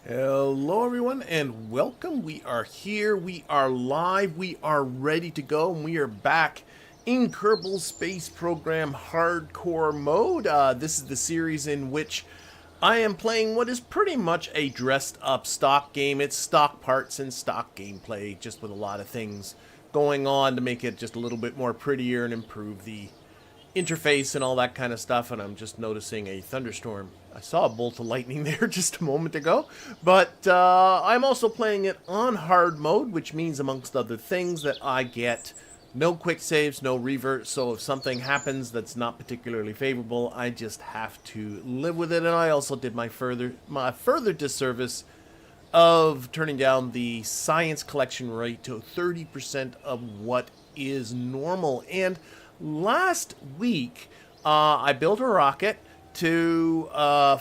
Hello everyone and welcome. We are here, we are live, we are ready to go, and we are back in Kerbal Space Program Hardcore mode. This is the series in which I am playing what is pretty much a dressed up stock game. It's stock parts and stock gameplay, just with a lot of things going on to make it just a little bit more prettier and improve the interface and all that kind of stuff. And I'm just noticing a thunderstorm. I saw a bolt of lightning there just a moment ago, but I'm also playing it on hard mode, which means, amongst other things, that I get no quick saves, no revert. So if something happens that's not particularly favorable, I just have to live with it. And I also did my further disservice of turning down the science collection rate to 30% of what is normal. And last week, I built a rocket to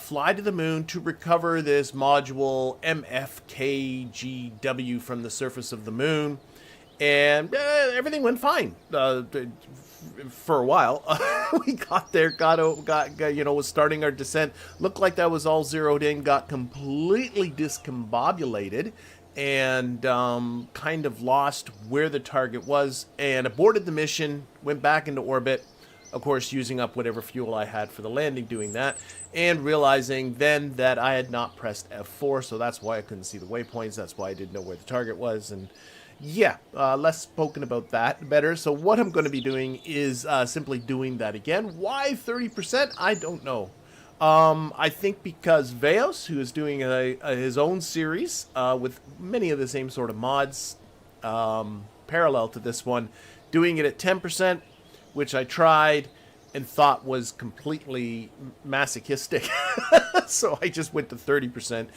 fly to the moon to recover this module MFKGW from the surface of the moon, and everything went fine for a while. We got there, was starting our descent. Looked like that was all zeroed in. Got completely discombobulated and kind of lost where the target was, and aborted the mission. Went back into orbit. Of course, using up whatever fuel I had for the landing doing that, and realizing then that I had not pressed F4, so that's why I couldn't see the waypoints, that's why I didn't know where the target was, and yeah, less spoken about that, better. So what I'm going to be doing is simply doing that again. Why 30%? I don't know. I think because Veos, who is doing his own series with many of the same sort of mods parallel to this one, doing it at 10%, which I tried and thought was completely masochistic. So I just went to 30%.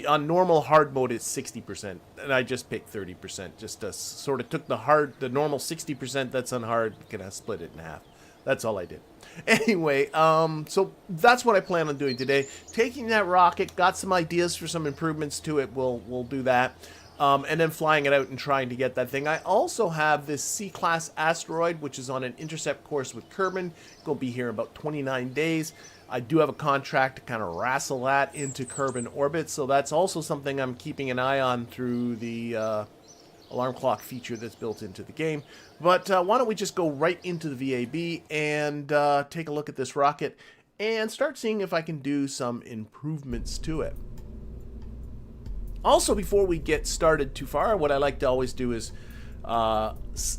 On normal hard mode, it's 60%, and I just picked 30%. Just sort of took the normal 60% that's on hard, kind of split it in half. That's all I did. Anyway, so that's what I plan on doing today. Taking that rocket, got some ideas for some improvements to it. We'll do that. And then flying it out and trying to get that thing. I also have this C-class asteroid, which is on an intercept course with Kerbal. It'll be here in about 29 days. I do have a contract to kind of wrestle that into Kerbal orbit, so that's also something I'm keeping an eye on through the alarm clock feature that's built into the game. But why don't we just go right into the VAB and take a look at this rocket and start seeing if I can do some improvements to it. Also, before we get started too far, what I like to always do is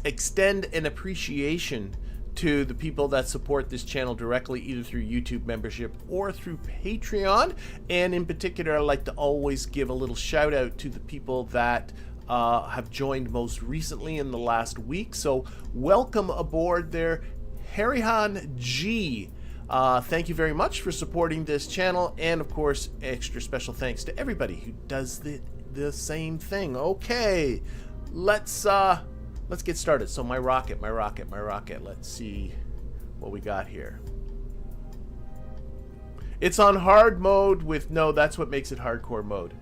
extend an appreciation to the people that support this channel directly, either through YouTube membership or through Patreon. And in particular, I like to always give a little shout out to the people that have joined most recently in the last week. So welcome aboard there, Harihan G. Thank you very much for supporting this channel, and of course, extra special thanks to everybody who does the same thing. Okay, let's get started. So my rocket. Let's see what we got here. It's on hard mode with that's what makes it hardcore mode.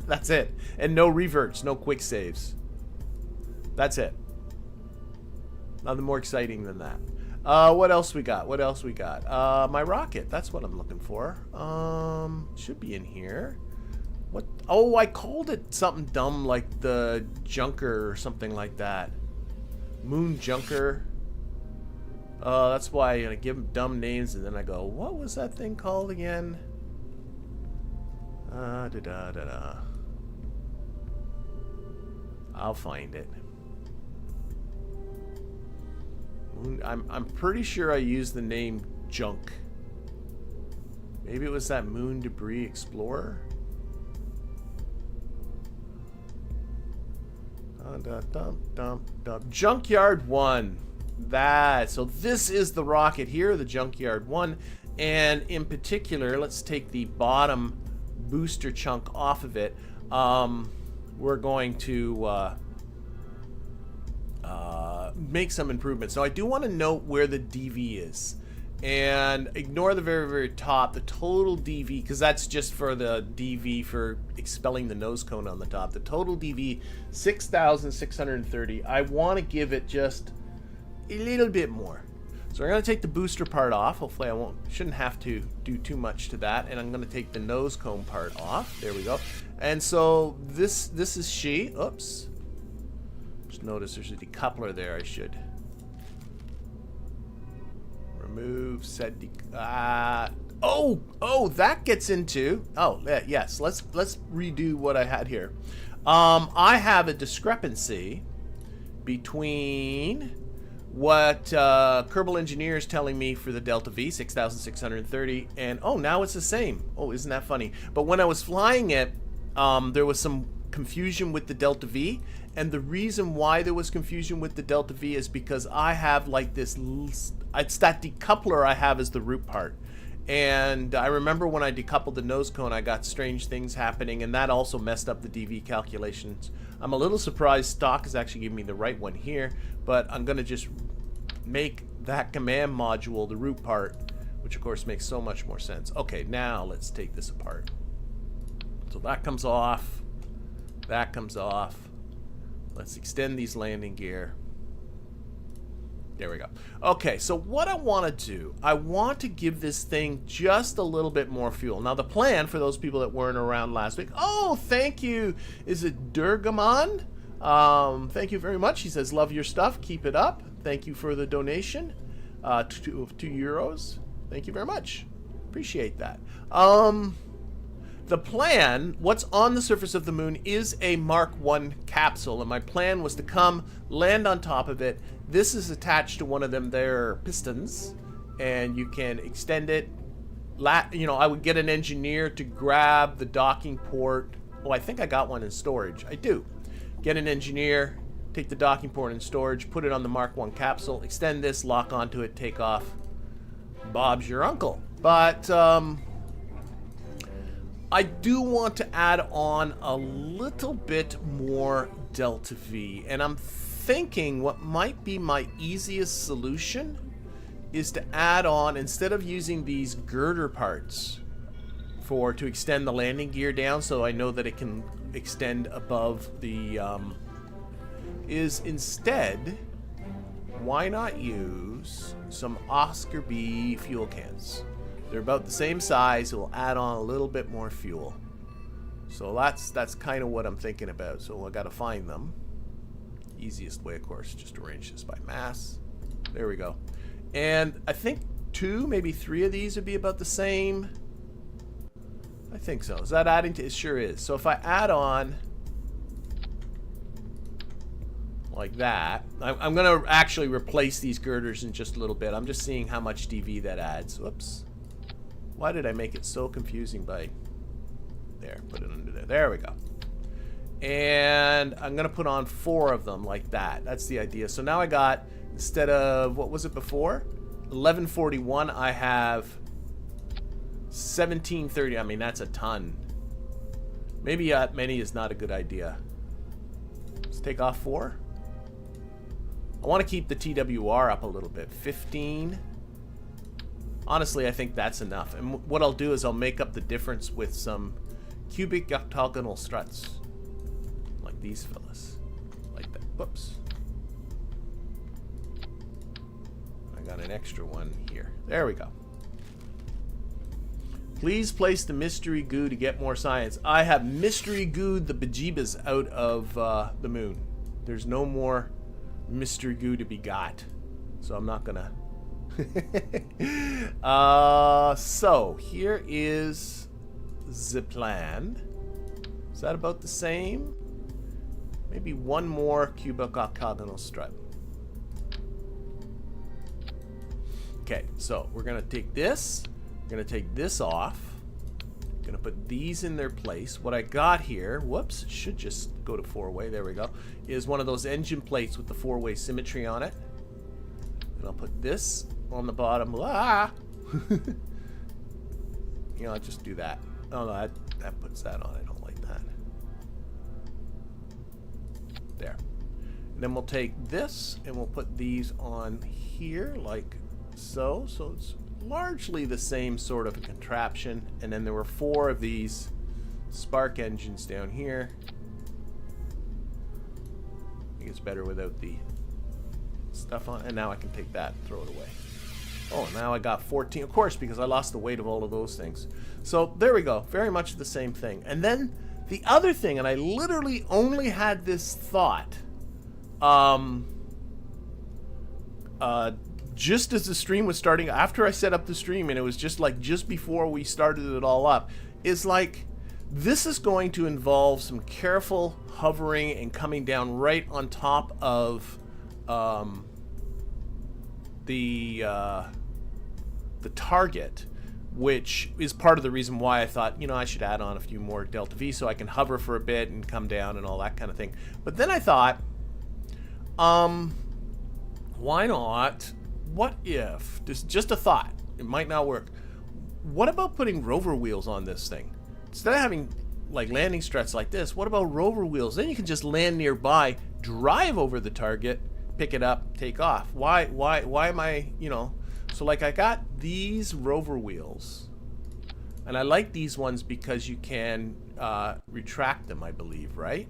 That's it, and no reverts, no quick saves. That's it. Nothing more exciting than that. What else we got? My rocket. That's what I'm looking for. Should be in here. What? Oh, I called it something dumb like the Junker or something like that. Moon Junker. That's why I give them dumb names, and then I go, what was that thing called again? I'll find it. I'm pretty sure I used the name Junk. Maybe it was that Moon Debris Explorer? Junkyard 1. So this is the rocket here, the Junkyard 1. And in particular, let's take the bottom booster chunk off of it. We're going to make some improvements. Now I do want to note where the DV is, and ignore the very top, the total DV, because that's just for the DV for expelling the nose cone on the top. The total DV 6,630. I want to give it just a little bit more. So I'm going to take the booster part off. Hopefully I shouldn't have to do too much to that. And I'm going to take the nose cone part off. There we go. And so this is she. Oops. Just notice there's a decoupler there. I should remove set oh, that gets into, yes, let's redo what I had here. I have a discrepancy between what Kerbal Engineer is telling me for the Delta V 6630 and now it's the same. Oh, isn't that funny? But when I was flying it, there was some confusion with the Delta V, and the reason why there was confusion with the Delta V is because I have like this, it's that decoupler I have as the root part. And I remember when I decoupled the nose cone, I got strange things happening, and that also messed up the DV calculations. I'm a little surprised stock is actually giving me the right one here, but I'm going to just make that command module the root part, which of course makes so much more sense. Okay, now let's take this apart. So that comes off. That comes off. Let's extend these landing gear. There we go. Okay, so what I want to do, I want to give this thing just a little bit more fuel. Now the plan, for those people that weren't around last week, thank you. Is it Durgaman? Thank you very much. He says, love your stuff. Keep it up. Thank you for the donation of €2. Thank you very much. Appreciate that. The plan, what's on the surface of the moon, is a Mark I capsule, and my plan was to come, land on top of it. This is attached to one of them there pistons, and you can extend it. I would get an engineer to grab the docking port. Oh, I think I got one in storage. I do. Get an engineer, take the docking port in storage, put it on the Mark I capsule, extend this, lock onto it, take off. Bob's your uncle. But I do want to add on a little bit more Delta V, and I'm thinking what might be my easiest solution is to add on, instead of using these girder parts to extend the landing gear down so I know that it can extend above the instead, why not use some Oscar B fuel cans? They're about the same size. It will add on a little bit more fuel. So that's kind of what I'm thinking about. So I got to find them. Easiest way, of course, just arrange this by mass. There we go. And I think 2, maybe 3 of these would be about the same. I think so. Is that adding to it? Sure is. So if I add on like that, I'm going to actually replace these girders in just a little bit. I'm just seeing how much DV that adds. Whoops. Why did I make it so confusing by... There, put it under there. There we go. And I'm going to put on 4 of them like that. That's the idea. So now I got, instead of, what was it before? 1141, I have 1730. I mean, that's a ton. Maybe that many is not a good idea. Let's take off 4. I want to keep the TWR up a little bit. 15. Honestly, I think that's enough. And what I'll do is I'll make up the difference with some cubic octagonal struts. Like these fellas. Like that. Whoops. I got an extra one here. There we go. Please place the mystery goo to get more science. I have mystery gooed the bejeebas out of the moon. There's no more mystery goo to be got. So I'm not gonna... so here is the plan. Is that about the same? Maybe one more cubic octagonal strut. Okay, so we're gonna take this. We're gonna take this off. Gonna put these in their place. What I got here, whoops, should just go to 4-way. There we go. Is one of those engine plates with the 4-way symmetry on it. And I'll put this on the bottom. I'll just do that. Oh no, that puts that on. I don't like that. There. And then we'll take this and we'll put these on here like so. So it's largely the same sort of a contraption. And then there were 4 of these spark engines down here. I think it's better without the stuff on. And now I can take that and throw it away. now I got 14, of course, because I lost the weight of all of those things. So there we go, very much the same thing. And then the other thing, and I literally only had this thought just as the stream was starting, after I set up the stream, and it was just like just before we started it all up, is like, this is going to involve some careful hovering and coming down right on top of the target, which is part of the reason why I thought, you know, I should add on a few more delta V so I can hover for a bit and come down and all that kind of thing. But then I thought, why not? What if, this is just a thought, it might not work. What about putting rover wheels on this thing? Instead of having like landing struts like this, what about rover wheels? Then you can just land nearby, drive over the target, pick it up, take off. Why am I, you know? So like I got these rover wheels, and I like these ones because you can retract them, I believe, right?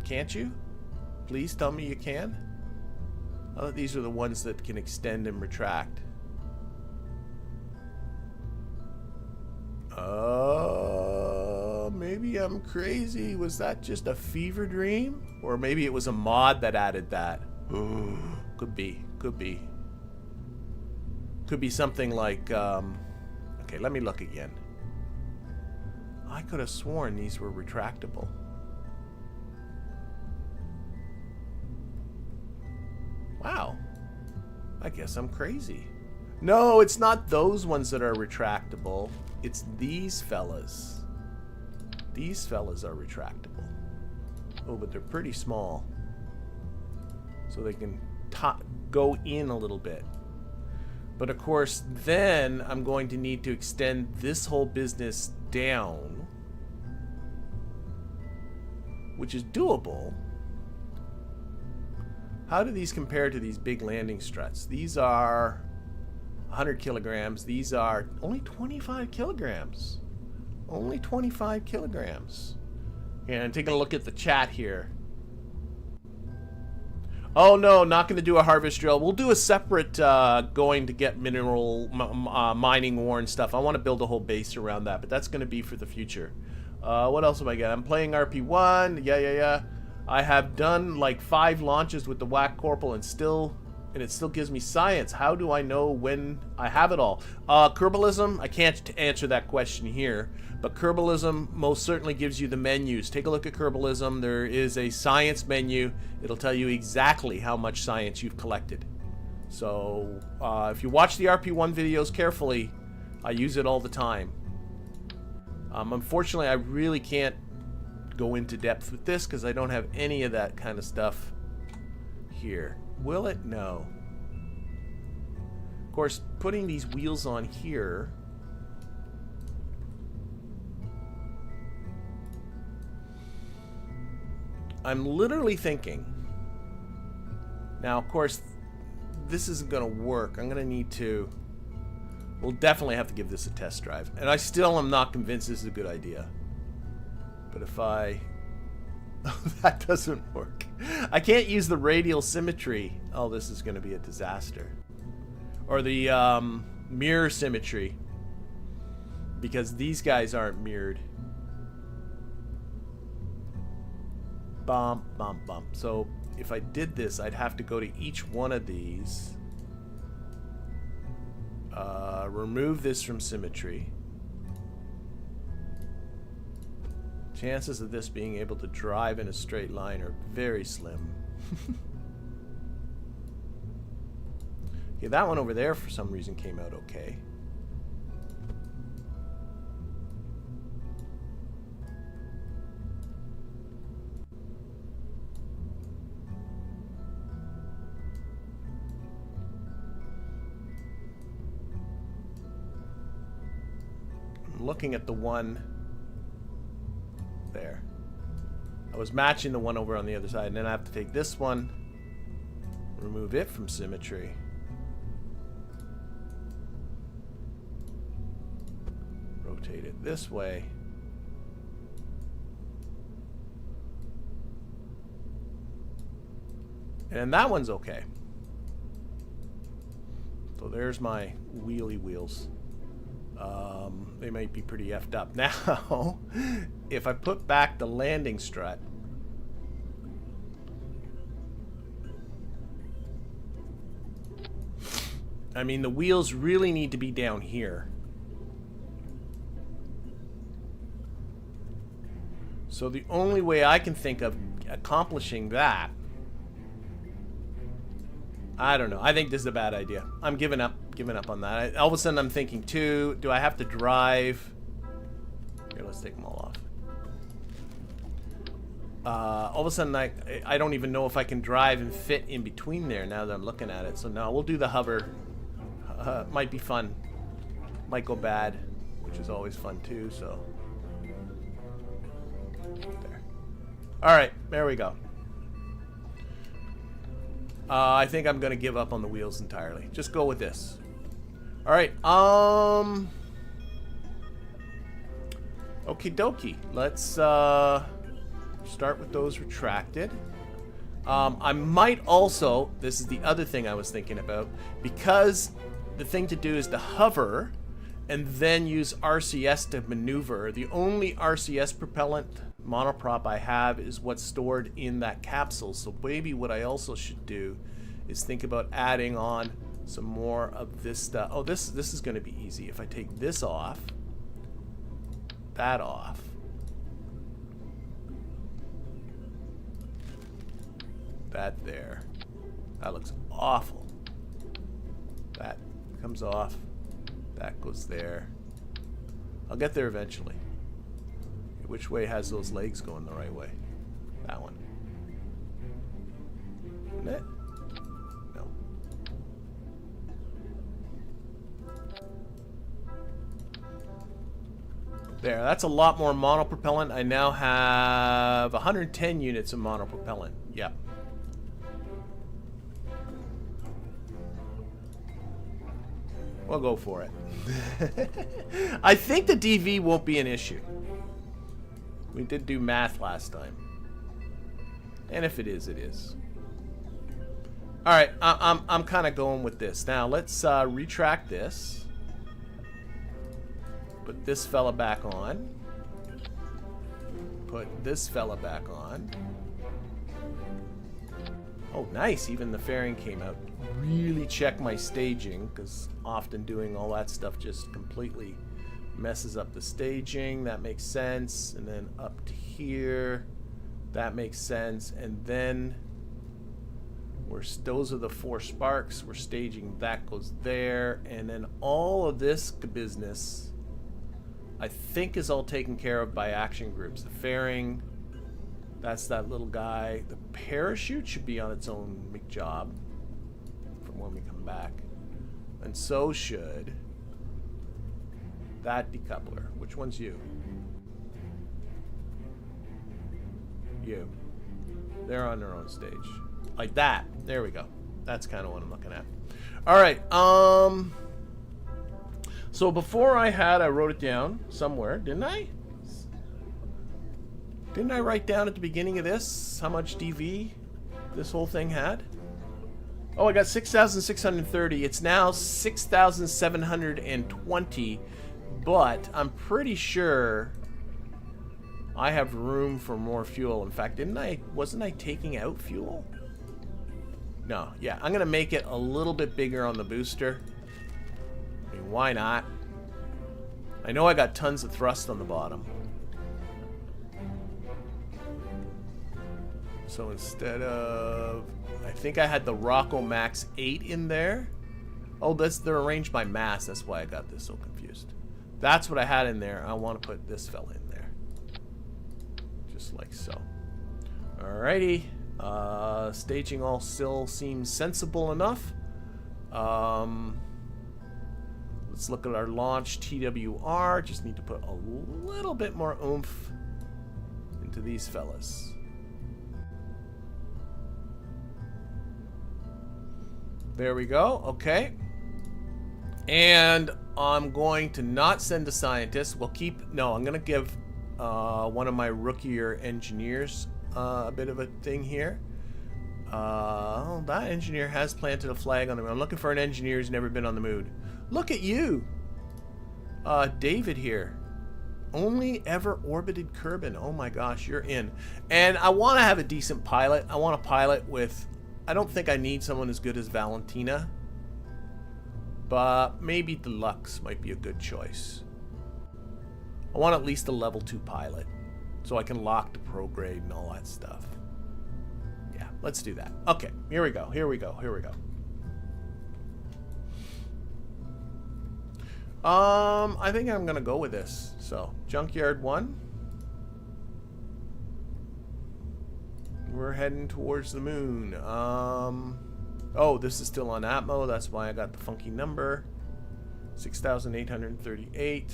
Can't you? Please tell me you can. I thought these are the ones that can extend and retract. Maybe I'm crazy. Was that just a fever dream? Or maybe it was a mod that added that. Could be. Could be. Could be something like, okay, let me look again. I could have sworn these were retractable. Wow. I guess I'm crazy. No, it's not those ones that are retractable. It's these fellas. These fellas are retractable. Oh, but they're pretty small. So they can go in a little bit. But of course, then I'm going to need to extend this whole business down, which is doable. How do these compare to these big landing struts? These are 100 kilograms. These are only 25 kilograms. Only 25 kilograms. And taking a look at the chat here. Oh no, not going to do a harvest drill. We'll do a separate going to get mineral mining ore and stuff. I want to build a whole base around that, but that's going to be for the future. What else have I got? I'm playing RP1. Yeah. I have done like 5 launches with the Whack Corporal and it still gives me science. How do I know when I have it all? Kerbalism, I can't answer that question here, but Kerbalism most certainly gives you the menus. Take a look at Kerbalism. There is a science menu. It'll tell you exactly how much science you've collected. So if you watch the RP1 videos carefully, I use it all the time. Unfortunately, I really can't go into depth with this because I don't have any of that kind of stuff here. Will it? No. Of course, putting these wheels on here, I'm literally thinking, now of course this isn't going to work. I'm going to need to, we'll definitely have to give this a test drive, and I still am not convinced this is a good idea. But if I, that doesn't work. I can't use the radial symmetry. Oh, this is going to be a disaster. Or the mirror symmetry, because these guys aren't mirrored. Bump, bump, bump. So if I did this, I'd have to go to each one of these, remove this from symmetry. Chances of this being able to drive in a straight line are very slim. Okay, that one over there for some reason came out okay. I'm looking at the one there. I was matching the one over on the other side, and then I have to take this one, remove it from symmetry. Rotate it this way. And that one's okay. So there's my wheelie wheels. They might be pretty effed up. Now, if I put back the landing strut, I mean, the wheels really need to be down here. So the only way I can think of accomplishing that, I don't know. I think this is a bad idea. I'm giving up on that. All of a sudden I'm thinking too, do I have to drive? Here, let's take them all off. All of a sudden I don't even know if I can drive and fit in between there now that I'm looking at it. So no, we'll do the hover. Might be fun. Might go bad, which is always fun too, so. There. Alright, there we go. I think I'm gonna give up on the wheels entirely. Just go with this. Alright, okie dokie. Let's start with those retracted. I might also, this is the other thing I was thinking about, because the thing to do is to hover and then use RCS to maneuver. The only RCS propellant monoprop I have is what's stored in that capsule. So maybe what I also should do is think about adding on some more of this stuff. Oh, this is going to be easy. If I take this off, that off, that there, that looks awful. That comes off, that goes there. I'll get there eventually. Which way has those legs going the right way? That one. Isn't it? No. There, that's a lot more monopropellant. I now have 110 units of monopropellant. Yep. We'll go for it. I think the DV won't be an issue. We did do math last time. And if it is, it is. Alright, I'm kind of going with this. Now, let's retract this. Put this fella back on. Put this fella back on. Oh, nice. Even the fairing came out. Really check my staging, because often doing all that stuff just completely messes up the staging. That makes sense. And then up to here, that makes sense. And then those are the 4 sparks. We're staging, that goes there. And then all of this business, I think, is all taken care of by action groups. The fairing, that's that little guy. The parachute should be on its own job from when we come back. And so should that decoupler. Which one's you? You. They're on their own stage. Like that. There we go. That's kind of what I'm looking at. Alright, so before I wrote it down somewhere, didn't I? Didn't I write down at the beginning of this how much DV this whole thing had? Oh, I got 6,630. It's now 6,720, but I'm pretty sure I have room for more fuel. In fact, wasn't I taking out fuel? No, yeah, I'm gonna make it a little bit bigger on the booster. I mean, why not? I know I got tons of thrust on the bottom. So instead of, I think I had the Rocco Max 8 in there. Oh, they're arranged by mass. That's why I got this so confused. That's what I had in there. I want to put this fella in there. Just like so. Alrighty. Staging all still seems sensible enough. Let's look at our launch TWR. Just need to put a little bit more oomph into these fellas. There we go. Okay. And I'm going to not send a scientist. We'll keep... No, I'm going to give one of my rookier engineers a bit of a thing here. Oh, that engineer has planted a flag on the moon. I'm looking for an engineer who's never been on the moon. Look at you! David here. Only ever orbited Kerbal. Oh my gosh, you're in. And I want to have a decent pilot. I want a pilot with... I don't think I need someone as good as Valentina. But maybe Deluxe might be a good choice. I want at least a level 2 pilot. So I can lock the prograde and all that stuff. Yeah, let's do that. Okay, here we go. Here we go. Here we go. I think I'm gonna go with this. So, Junkyard 1. We're heading towards the moon. Oh, this is still on Atmo. That's why I got the funky number. 6,838.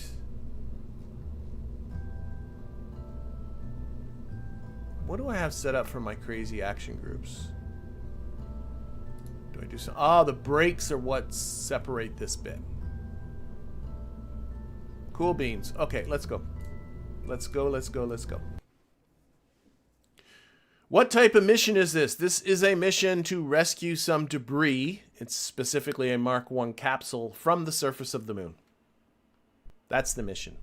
What do I have set up for my crazy action groups? Do I do some... Oh, the brakes are what separate this bit. Cool beans. Okay, let's go. Let's go, let's go, let's go. What type of mission is this? This is a mission to rescue some debris. It's specifically a Mark I capsule from the surface of the moon. That's the mission.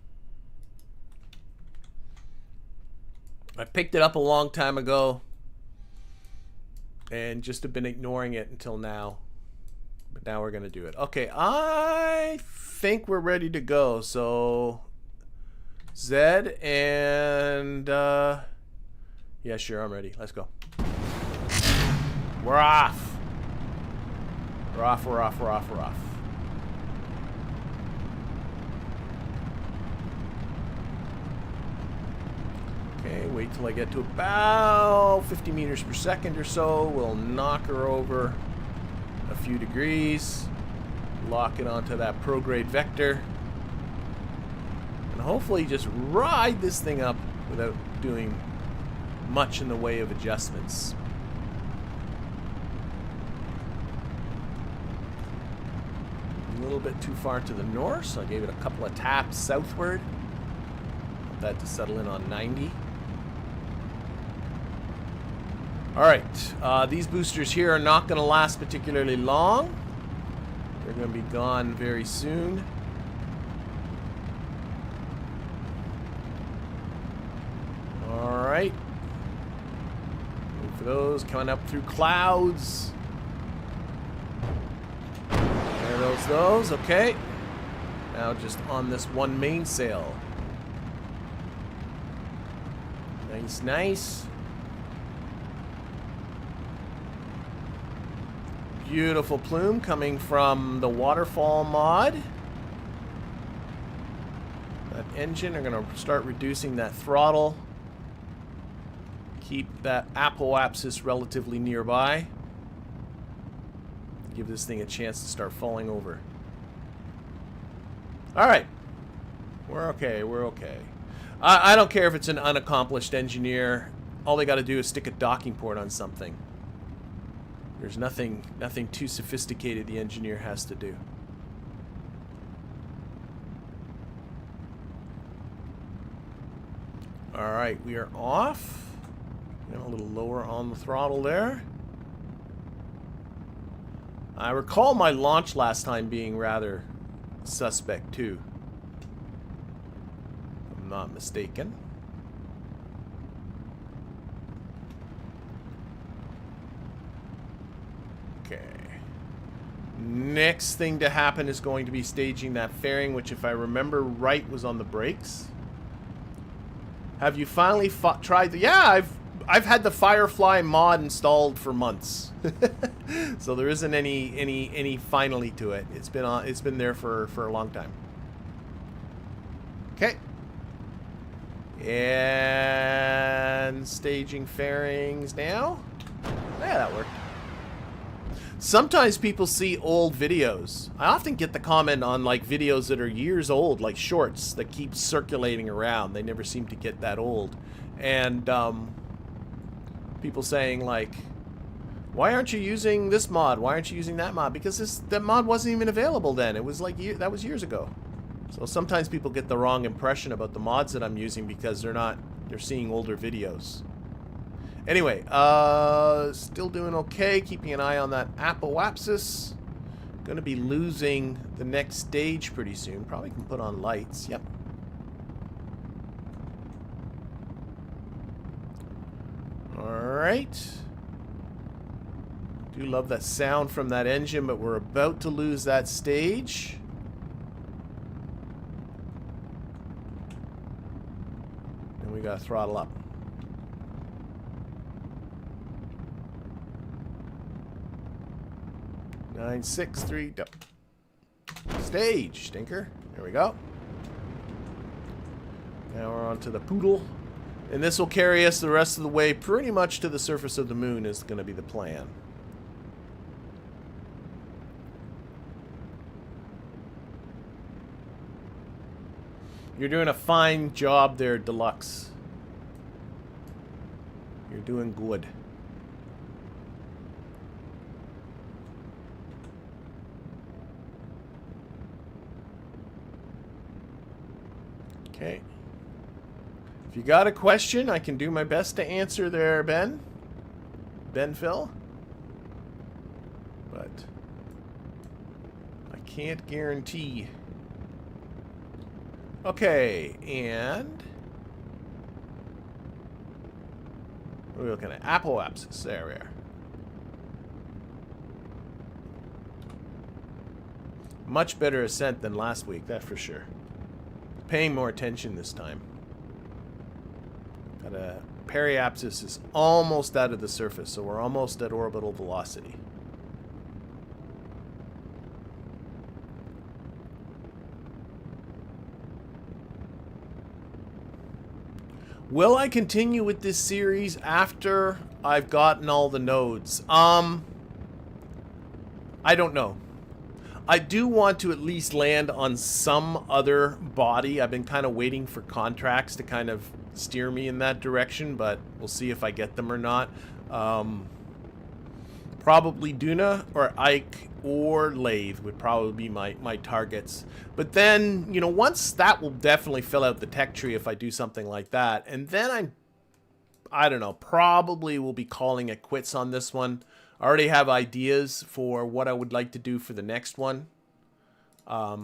I picked it up a long time ago and just have been ignoring it until now. But now we're going to do it. Okay, I think we're ready to go. So, Zed and... yeah, sure, I'm ready. Let's go. We're off. We're off, we're off, we're off, we're off. Okay, wait till I get to about 50 meters per second or so. We'll knock her over a few degrees. Lock it onto that prograde vector. And hopefully just ride this thing up without doing much in the way of adjustments. A little bit too far to the north, so I gave it a couple of taps southward. Want that to settle in on 90. Alright, these boosters here are not going to last particularly long. They're going to be gone very soon. Alright. Wait for those coming up through clouds. There goes those, okay. Now just on this one mainsail. Nice, nice. Beautiful plume coming from the Waterfall mod. That engine, are going to start reducing that throttle. Keep that apoapsis relatively nearby. Give this thing a chance to start falling over. Alright. We're okay, we're okay. I don't care if it's an unaccomplished engineer. All they got to do is stick a docking port on something. There's nothing too sophisticated the engineer has to do. Alright, we are off. A little lower on the throttle there. I recall my launch last time being rather suspect too. If I'm not mistaken. Okay. Next thing to happen is going to be staging that fairing, which if I remember right was on the brakes. Have you finally tried the... Yeah, I've had the Firefly mod installed for months. So there isn't any finally to it. It's been there for a long time. Okay. And staging fairings now. Yeah, that worked. Sometimes people see old videos. I often get the comment on like videos that are years old, like shorts that keep circulating around. They never seem to get that old. And people saying like, why aren't you using this mod? Why aren't you using that mod? Because that mod wasn't even available then. It was like that was years ago. So sometimes people get the wrong impression about the mods that I'm using because they're seeing older videos. Anyway, still doing okay. Keeping an eye on that apoapsis. Going to be losing the next stage pretty soon. Probably can put on lights. Yep. Alright. Do love that sound from that engine, but we're about to lose that stage. And we got to throttle up. Nine, 6, 3, stage, stinker. There we go. Now we're on to the poodle. And this will carry us the rest of the way pretty much to the surface of the moon is going to be the plan. You're doing a fine job there, Deluxe. You're doing good. Okay. If you got a question, I can do my best to answer there, Ben. Ben Phil. But I can't guarantee. Okay, and what are we looking at? Apoapsis. There we are. Much better ascent than last week, that's for sure. Paying more attention this time. Got a periapsis is almost out of the surface, so we're almost at orbital velocity. Will I continue with this series after I've gotten all the nodes? I don't know. I do want to at least land on some other body. I've been kind of waiting for contracts to kind of steer me in that direction, but we'll see if I get them or not. Probably Duna or Ike or Lathe would probably be my targets. But then, you know, once that will definitely fill out the tech tree if I do something like that. And then I don't know, probably will be calling it quits on this one. I already have ideas for what I would like to do for the next one. But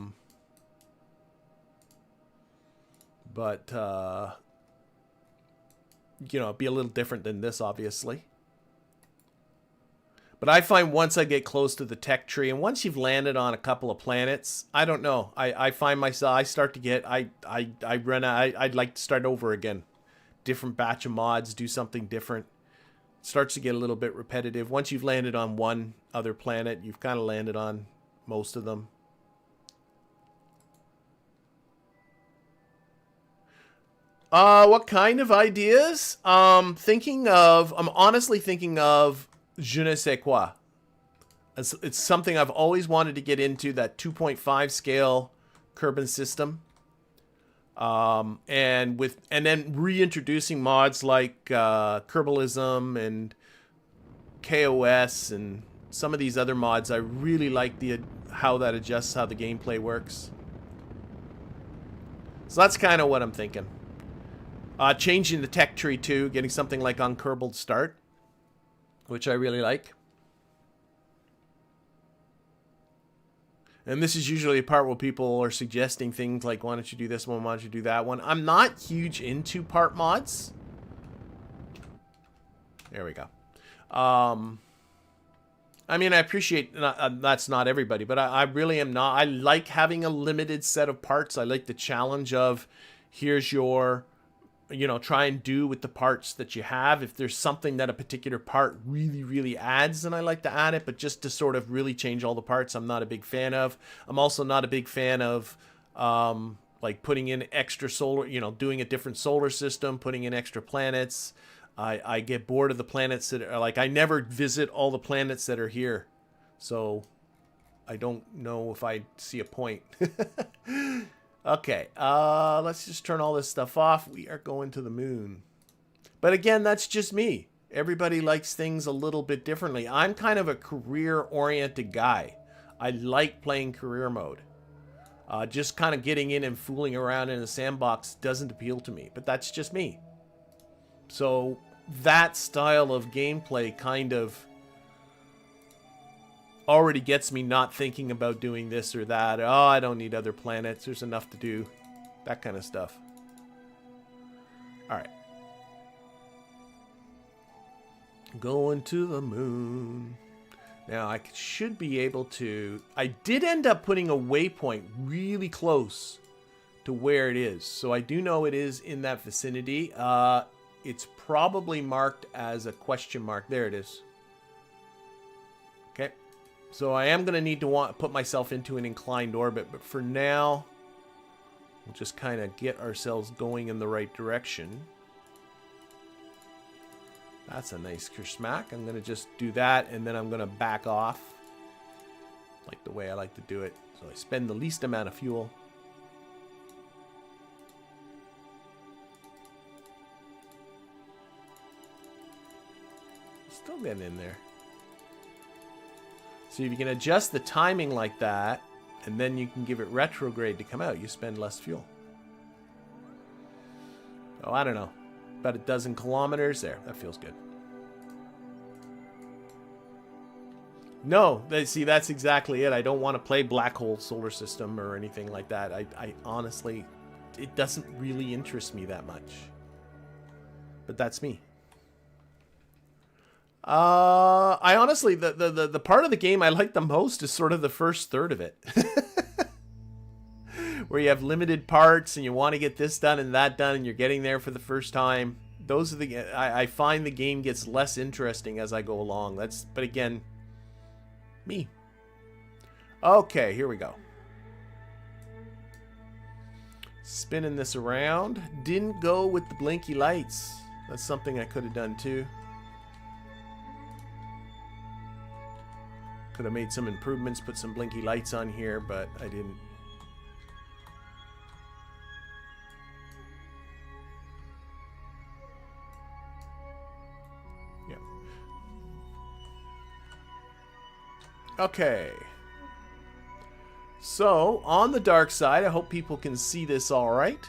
you know, it'd be a little different than this, obviously. But I find once I get close to the tech tree, and once you've landed on a couple of planets, I don't know. I find myself, I start to get, I run out, I'd like to start over again. Different batch of mods, do something different. It starts to get a little bit repetitive. Once you've landed on one other planet, you've kind of landed on most of them. What kind of ideas? I'm honestly thinking of je ne sais quoi. It's something I've always wanted to get into, that 2.5 scale Kerbal system. And then reintroducing mods like Kerbalism and KOS and some of these other mods. I really like how that adjusts how the gameplay works. So that's kind of what I'm thinking. Changing the tech tree too, getting something like on Kerbal Start, which I really like. And this is usually a part where people are suggesting things like, why don't you do this one, why don't you do that one. I'm not huge into part mods. There we go. I mean, I appreciate, that's not everybody, but I really am not. I like having a limited set of parts. I like the challenge of, here's your, you know, try and do with the parts that you have. If there's something that a particular part really, really adds, then I like to add it. But just to sort of really change all the parts, I'm not a big fan of. I'm also not a big fan of like putting in extra solar, you know, doing a different solar system, putting in extra planets. I get bored of the planets that are like, I never visit all the planets that are here. So I don't know if I see a point. Okay, let's just turn all this stuff off. We are going to the moon. But again, that's just me. Everybody likes things a little bit differently. I'm kind of a career-oriented guy. I like playing career mode. Just kind of getting in and fooling around in a sandbox doesn't appeal to me. But that's just me. So that style of gameplay kind of already gets me not thinking about doing this or that. Oh, I don't need other planets. There's enough to do. That kind of stuff. All right. Going to the moon. Now, I should be able to... I did end up putting a waypoint really close to where it is. So I do know it is in that vicinity. It's probably marked as a question mark. There it is. Okay. So I am going to need to put myself into an inclined orbit. But for now, we'll just kind of get ourselves going in the right direction. That's a nice smack. I'm going to just do that, and then I'm going to back off. Like the way I like to do it. So I spend the least amount of fuel. Still getting in there. So if you can adjust the timing like that, and then you can give it retrograde to come out, you spend less fuel. Oh, I don't know. About a dozen kilometers there. That feels good. No, see, that's exactly it. I don't want to play Black Hole Solar System or anything like that. I honestly, it doesn't really interest me that much. But that's me. I honestly, the part of the game I like the most is sort of the first third of it. Where you have limited parts and you want to get this done and that done and you're getting there for the first time. Those are the... I find the game gets less interesting as I go along. But again, me. Okay, here we go. Spinning this around. Didn't go with the blinky lights. That's something I could have done too. Could have made some improvements, put some blinky lights on here, but I didn't. Okay. So, on the dark side, I hope people can see this all right.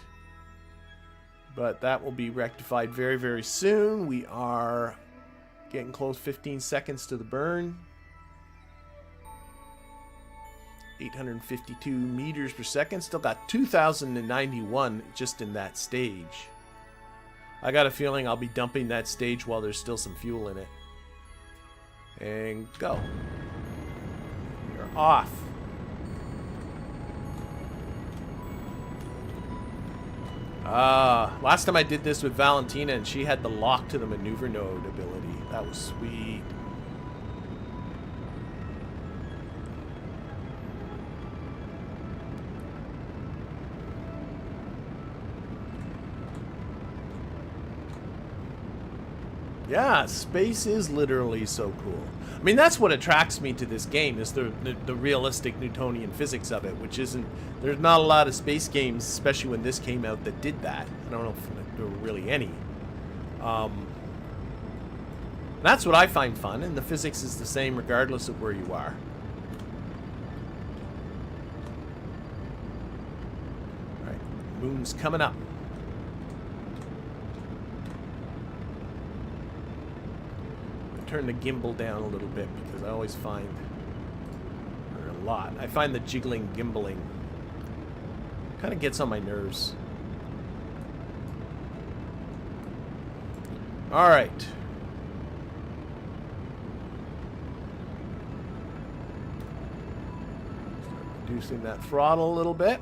But that will be rectified very, very soon. We are getting close, 15 seconds to the burn. 852 meters per second. Still got 2,091 just in that stage. I got a feeling I'll be dumping that stage while there's still some fuel in it. And go. You're off. Last time I did this with Valentina and she had the lock to the maneuver node ability. That was sweet. Yeah, space is literally so cool. I mean, that's what attracts me to this game, is the realistic Newtonian physics of it, which isn't... There's not a lot of space games, especially when this came out, that did that. I don't know if there were really any. That's what I find fun, and the physics is the same regardless of where you are. Alright, moon's coming up. Turn the gimbal down a little bit because I always find, or a lot, I find the jiggling gimbaling kind of gets on my nerves. All right. Start reducing that throttle a little bit.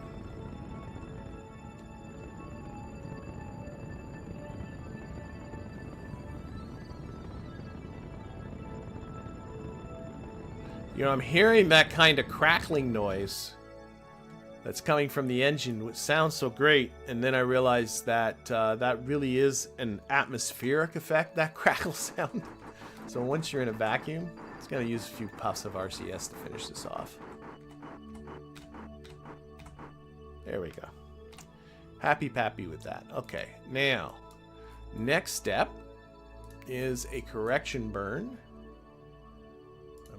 You know, I'm hearing that kind of crackling noise that's coming from the engine, which sounds so great, and then I realize that that really is an atmospheric effect, that crackle sound. So once you're in a vacuum, it's going to use a few puffs of RCS to finish this off. There we go. Happy-pappy with that. Okay, now, next step is a correction burn.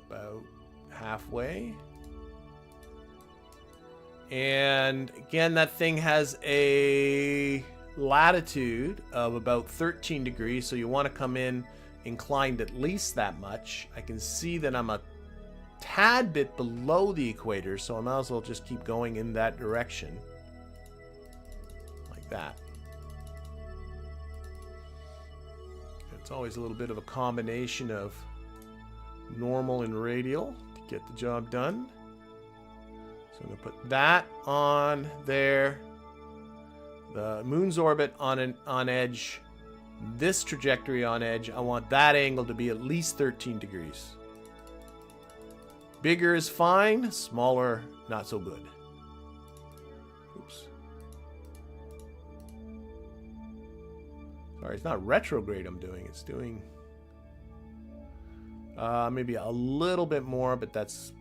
About halfway. And again, that thing has a latitude of about 13 degrees, so you want to come in inclined at least that much. I can see that I'm a tad bit below the equator, so I might as well just keep going in that direction. Like that. It's always a little bit of a combination of normal and radial to get the job done. So I'm going to put that on there. The moon's orbit on edge. This trajectory on edge. I want that angle to be at least 13 degrees. Bigger is fine. Smaller, not so good. Oops. Sorry, it's not retrograde I'm doing. It's doing maybe a little bit more, but that's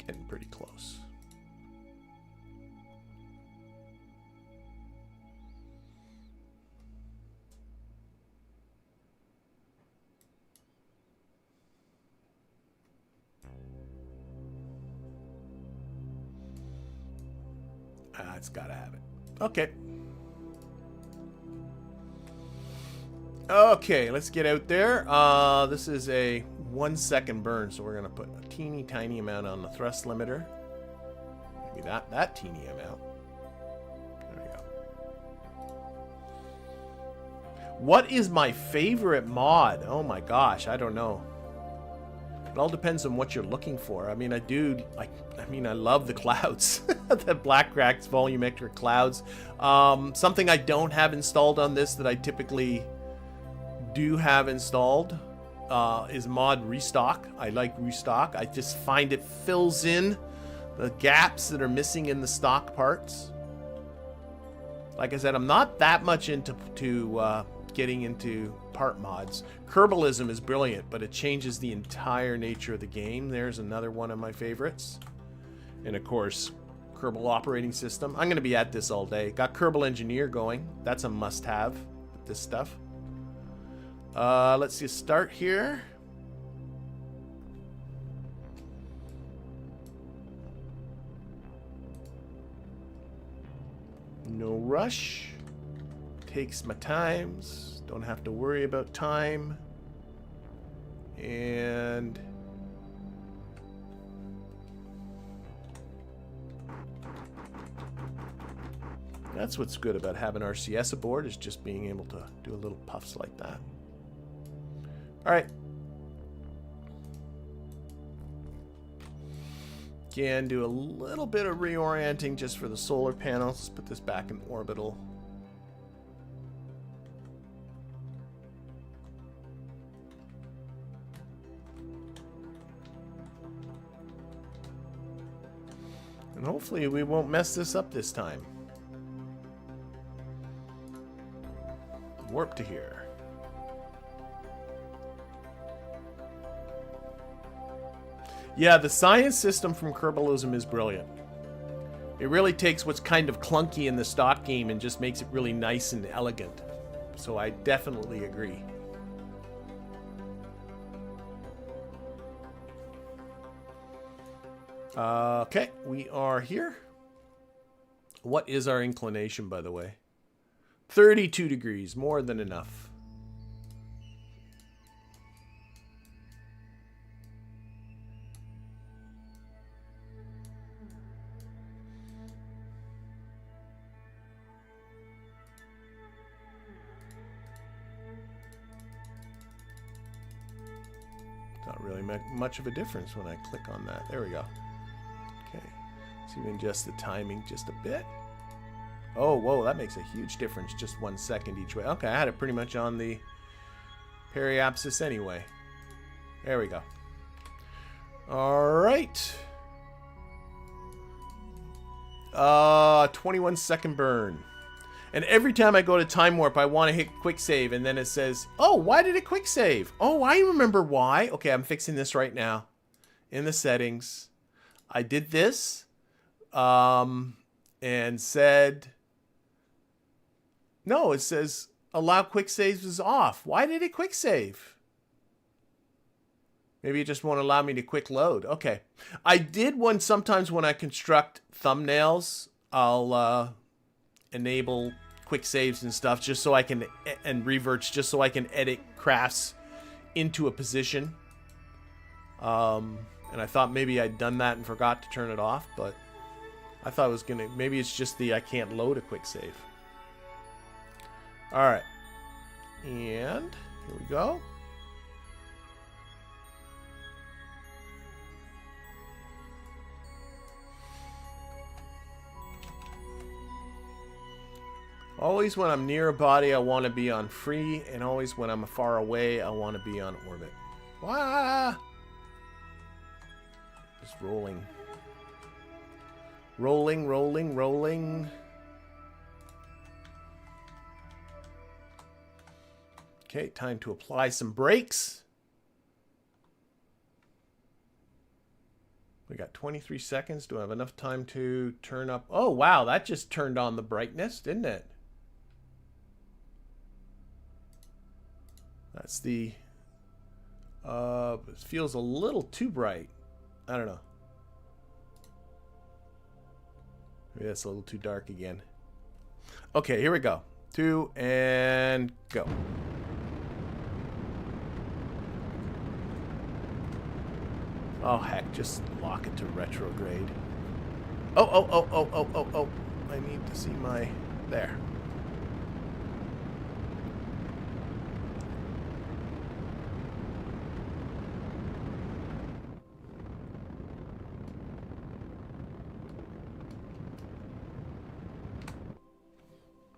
getting pretty close. It's gotta have it. Okay. Okay, let's get out there. This is a 1 second burn, so we're gonna put a teeny tiny amount on the thrust limiter. Maybe that teeny amount. There we go. What is my favorite mod? Oh my gosh, I don't know. It all depends on what you're looking for. I mean, I love the clouds. The black cracks volumetric clouds. Something I don't have installed on this that I typically do have installed is mod restock. I like restock. I just find it fills in the gaps that are missing in the stock parts. Like I said, I'm not that much into getting into part mods. Kerbalism is brilliant, but it changes the entire nature of the game. There's another one of my favorites. And of course, Kerbal operating system. I'm going to be at this all day. Got Kerbal Engineer going. That's a must-have with this stuff. Let's just start here. No rush. Takes my times. Don't have to worry about time. And that's what's good about having RCS aboard, is just being able to do a little puffs like that. All right. Again, do a little bit of reorienting just for the solar panels. Let's put this back in orbital. And hopefully we won't mess this up this time. Warp to here. Yeah, the science system from Kerbalism is brilliant. It really takes what's kind of clunky in the stock game and just makes it really nice and elegant. So I definitely agree. Okay, we are here. What is our inclination, by the way? 32 degrees, more than enough. Not really much of a difference when I click on that. There we go. Okay, so even just the timing just a bit. Oh, whoa, that makes a huge difference, just 1 second each way. Okay, I had it pretty much on the periapsis anyway. There we go. All right. 21 second burn. And every time I go to time warp, I want to hit quick save, and then it says, oh, why did it quick save? Oh, I remember why. Okay, I'm fixing this right now. In the settings, I did this and said, no, it says allow quick saves is off. Why did it quick save? Maybe it just won't allow me to quick load. Okay. I did one sometimes when I construct thumbnails. I'll enable quick saves and stuff, just so I can, and reverts, just so I can edit crafts into a position. And I thought maybe I'd done that and forgot to turn it off, but I thought it was gonna, maybe it's just the I can't load a quick save. Alright. And here we go. Always when I'm near a body, I want to be on free, and always when I'm far away, I want to be on orbit. Wah! Just rolling. Rolling, rolling, rolling. Okay, time to apply some brakes. We got 23 seconds. Do I have enough time to turn up? Oh, wow, that just turned on the brightness, didn't it? That's the... it feels a little too bright. I don't know. Maybe that's a little too dark again. Okay, here we go. 2 and go. Oh, heck, just lock it to retrograde. Oh. I need to see my... There.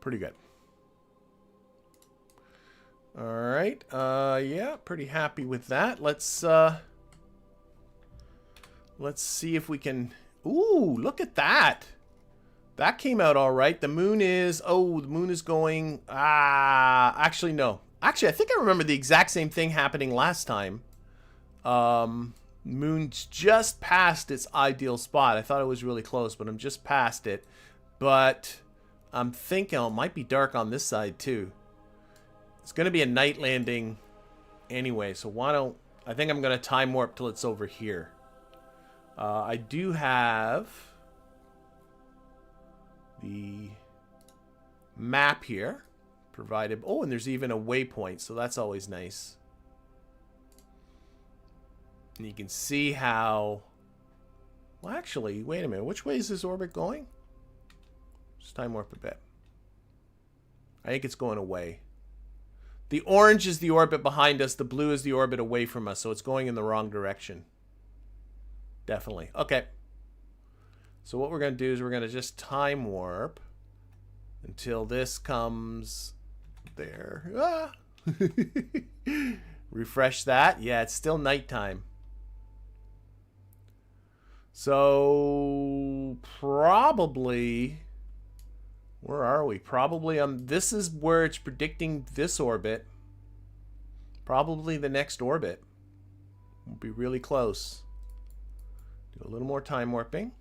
Pretty good. All right. Yeah, pretty happy with that. Let's see if we can... Ooh, look at that. That came out all right. The moon is... Oh, the moon is going... Actually, no. Actually, I think I remember the exact same thing happening last time. Moon's just past its ideal spot. I thought it was really close, but I'm just past it. But... I'm thinking it might be dark on this side too. It's going to be a night landing anyway, so why don't... I think I'm going to time warp till it's over here. I do have the map here provided. Oh, and there's even a waypoint, so that's always nice. And you can see how... Well, actually, wait a minute. Which way is this orbit going? Just time warp a bit. I think it's going away. The orange is the orbit behind us. The blue is the orbit away from us. So it's going in the wrong direction. Definitely. Okay. So what we're going to do is we're going to just time warp until this comes there. Ah! Refresh that. Yeah, it's still nighttime. So probably... Where are we? Probably this is where it's predicting this orbit. Probably the next orbit. We'll be really close. Do a little more time warping.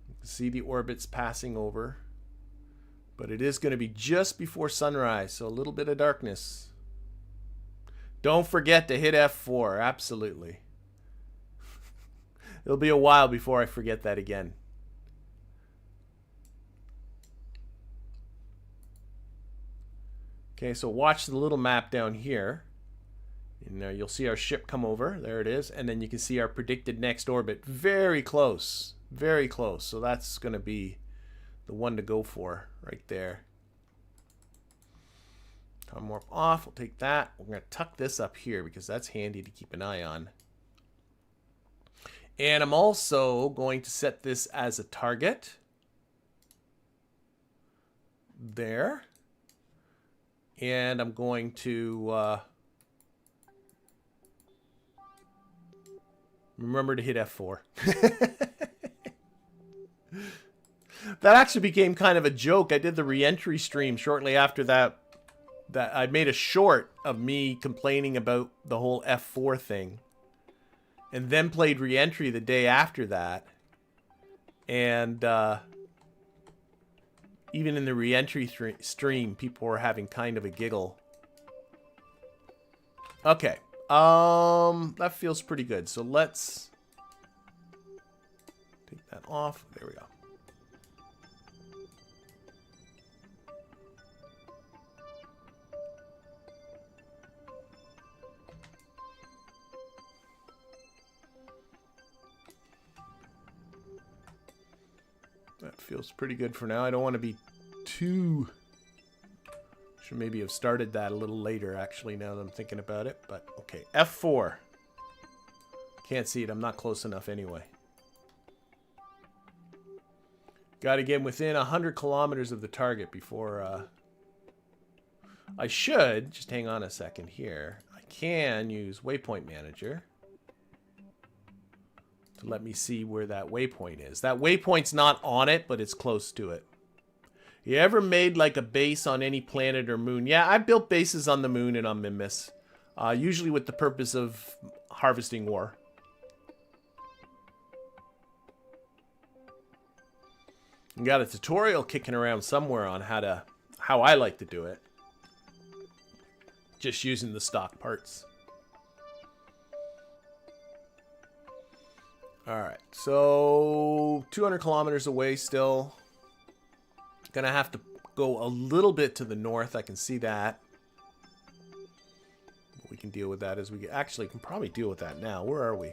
You can see the orbits passing over. But it is going to be just before sunrise, so a little bit of darkness. Don't forget to hit F4, absolutely. It'll be a while before I forget that again. Okay, so watch the little map down here. And you'll see our ship come over. There it is. And then you can see our predicted next orbit. Very close. Very close. So that's going to be the one to go for right there. Time warp off. We'll take that. We're going to tuck this up here because that's handy to keep an eye on. And I'm also going to set this as a target. There. And I'm going to remember to hit F4. That actually became kind of a joke. I did the Reentry stream shortly after that. I made a short of me complaining about the whole F4 thing. And then played Reentry the day after that. And even in the Reentry stream, people were having kind of a giggle. Okay. That feels pretty good. So let's take that off. There we go. That feels pretty good for now. I don't want to be too... Should maybe have started that a little later, actually, now that I'm thinking about it. But, okay. F4. Can't see it. I'm not close enough anyway. Got to get within 100 kilometers of the target before... I should... Just hang on a second here. I can use Waypoint Manager to let me see where that waypoint is. That waypoint's not on it, but it's close to it. You ever made like a base on any planet or moon? Yeah, I built bases on the moon and on Mimbus. Usually with the purpose of harvesting ore. You got a tutorial kicking around somewhere on how I like to do it. Just using the stock parts. Alright, so 200 kilometers away still. Gonna have to go a little bit to the north. I can see that. We can deal with that as we actually can probably deal with that now. Where are we?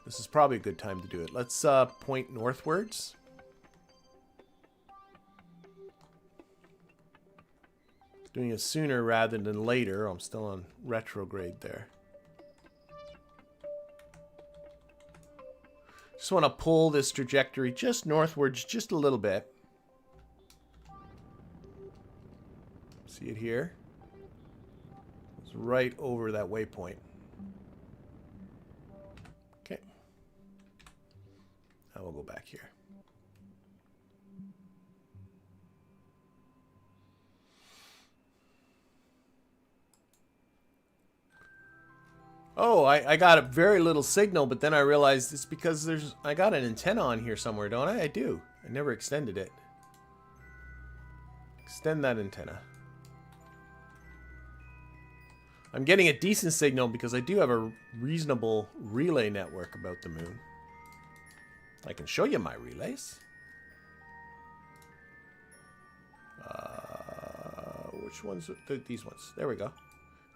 This is probably a good time to do it. Let's point northwards. Doing it sooner rather than later. I'm still on retrograde there. Just want to pull this trajectory just northwards just a little bit. See it here? It's right over that waypoint. Okay. Now we'll go back here. Oh, I got a very little signal, but then I realized it's because I got an antenna on here somewhere, don't I? I do. I never extended it. Extend that antenna. I'm getting a decent signal because I do have a reasonable relay network about the moon. I can show you my relays. Which ones? These ones. There we go.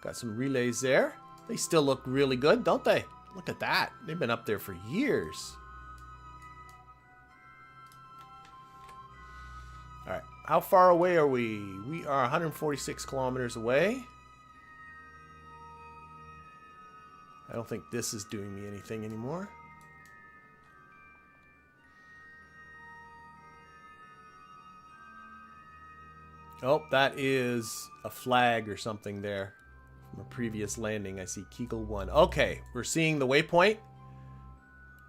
Got some relays there. They still look really good, don't they? Look at that. They've been up there for years. Alright. How far away are we? We are 146 kilometers away. I don't think this is doing me anything anymore. Oh, that is a flag or something there. From a previous landing, I see Kegel 1. Okay, we're seeing the waypoint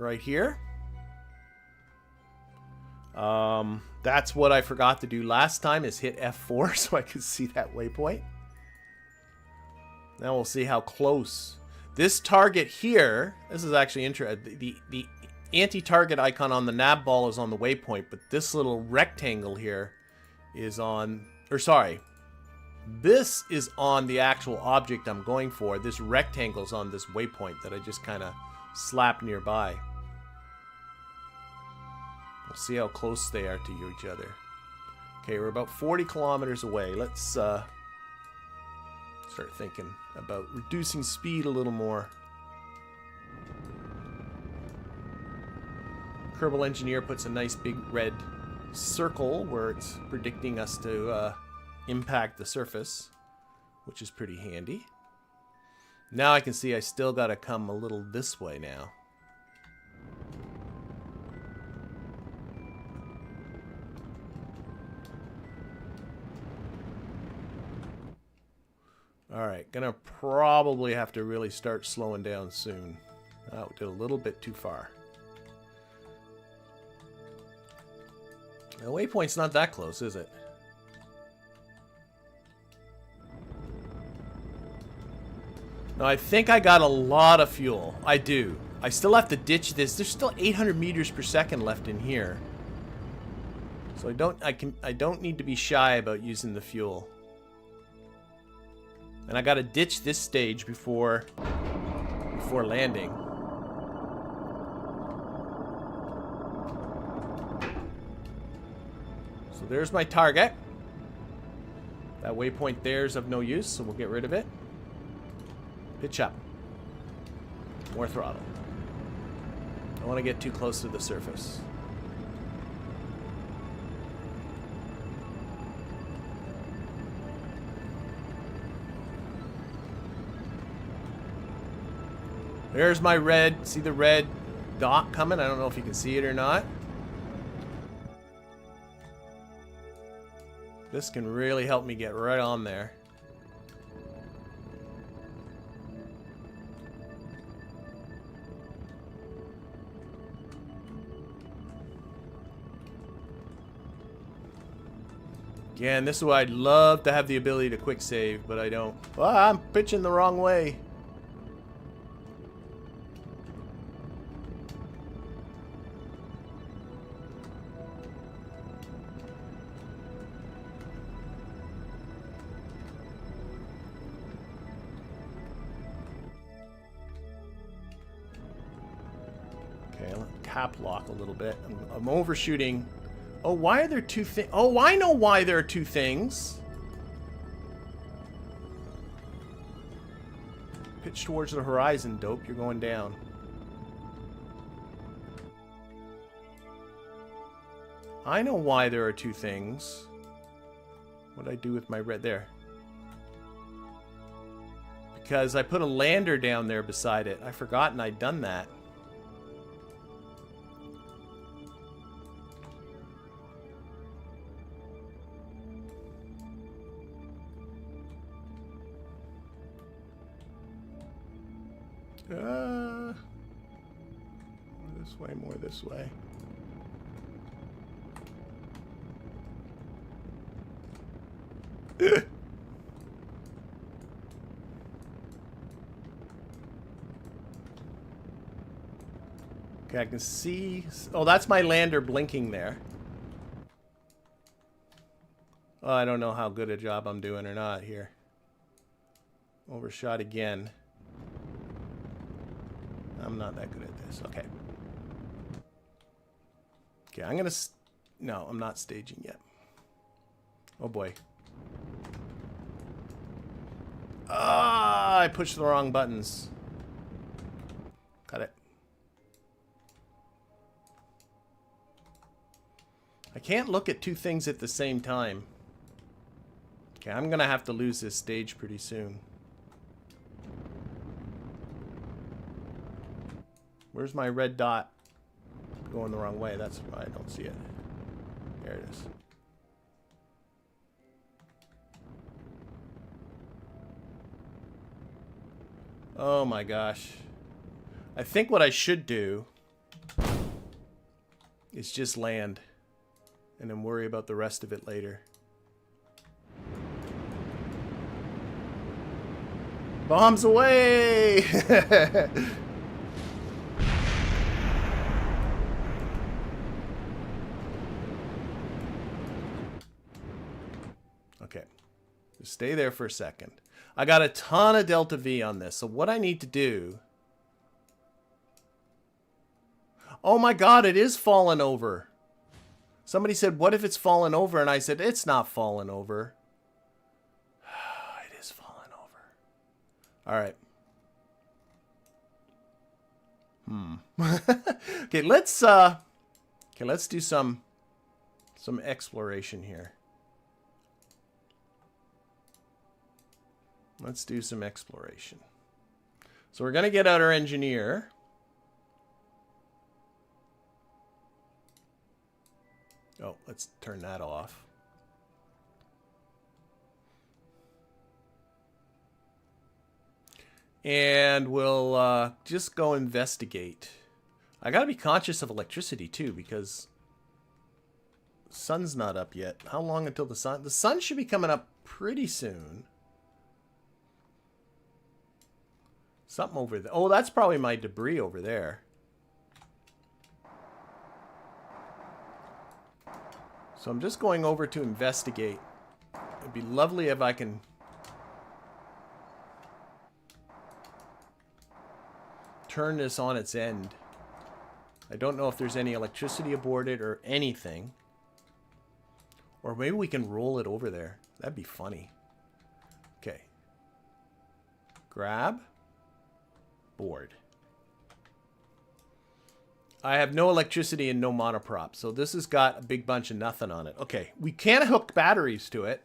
right here. That's what I forgot to do last time, is hit F4 so I could see that waypoint. Now we'll see how close. This target here, this is actually interesting. The anti-target icon on the Navball is on the waypoint, but this little rectangle here is on, or sorry, this is on the actual object I'm going for. This rectangle's on this waypoint that I just kind of slapped nearby. We'll see how close they are to each other. Okay, we're about 40 kilometers away. Let's start thinking about reducing speed a little more. Kerbal Engineer puts a nice big red circle where it's predicting us to impact the surface, which is pretty handy. Now I can see I still got to come a little this way now. Alright, gonna probably have to really start slowing down soon. Oh, we did a little bit too far. The waypoint's not that close, is it? No, I think I got a lot of fuel. I do. I still have to ditch this. There's still 800 meters per second left in here. So I don't need to be shy about using the fuel. And I gotta ditch this stage before landing. So there's my target. That waypoint there is of no use, so we'll get rid of it. Pitch up. More throttle. Don't want to get too close to the surface. There's my red. See the red dot coming? I don't know if you can see it or not. This can really help me get right on there. Again, this is why I'd love to have the ability to quick save, but I don't. Well, I'm pitching the wrong way. Okay, I'll cap lock a little bit. I'm overshooting. Oh, why are there two things? Oh, I know why there are two things. Pitch towards the horizon, dope. You're going down. I know why there are two things. What'd I do with my red there? Because I put a lander down there beside it. I forgotten I'd done that. More this way, more this way. Okay, I can see... Oh, that's my lander blinking there. Oh, I don't know how good a job I'm doing or not here. Overshot again. I'm not that good at this. Okay. Okay, I'm gonna... No, I'm not staging yet. Oh boy. Ah, I pushed the wrong buttons. Got it. I can't look at two things at the same time. Okay, I'm gonna have to lose this stage pretty soon. Where's my red dot? Going the wrong way. That's why I don't see it. There it is. Oh my gosh. I think what I should do is just land and then worry about the rest of it later. Bombs away! Okay, just stay there for a second. I got a ton of delta V on this, so what I need to do... Oh my god, it is falling over. Somebody said, what if it's fallen over? And I said, it's not fallen over. It is fallen over. Alright. Okay, let's do some exploration here. Let's do some exploration. So we're going to get out our engineer. Oh, let's turn that off. And we'll just go investigate. I got to be conscious of electricity too, because the sun's not up yet. How long until the sun? The sun should be coming up pretty soon. Something over there. Oh, that's probably my debris over there. So I'm just going over to investigate. It'd be lovely if I can... turn this on its end. I don't know if there's any electricity aboard it or anything. Or maybe we can roll it over there. That'd be funny. Okay. Grab. Board. I have no electricity and no monoprop, so this has got a big bunch of nothing on it. Okay, we can't hook batteries to it.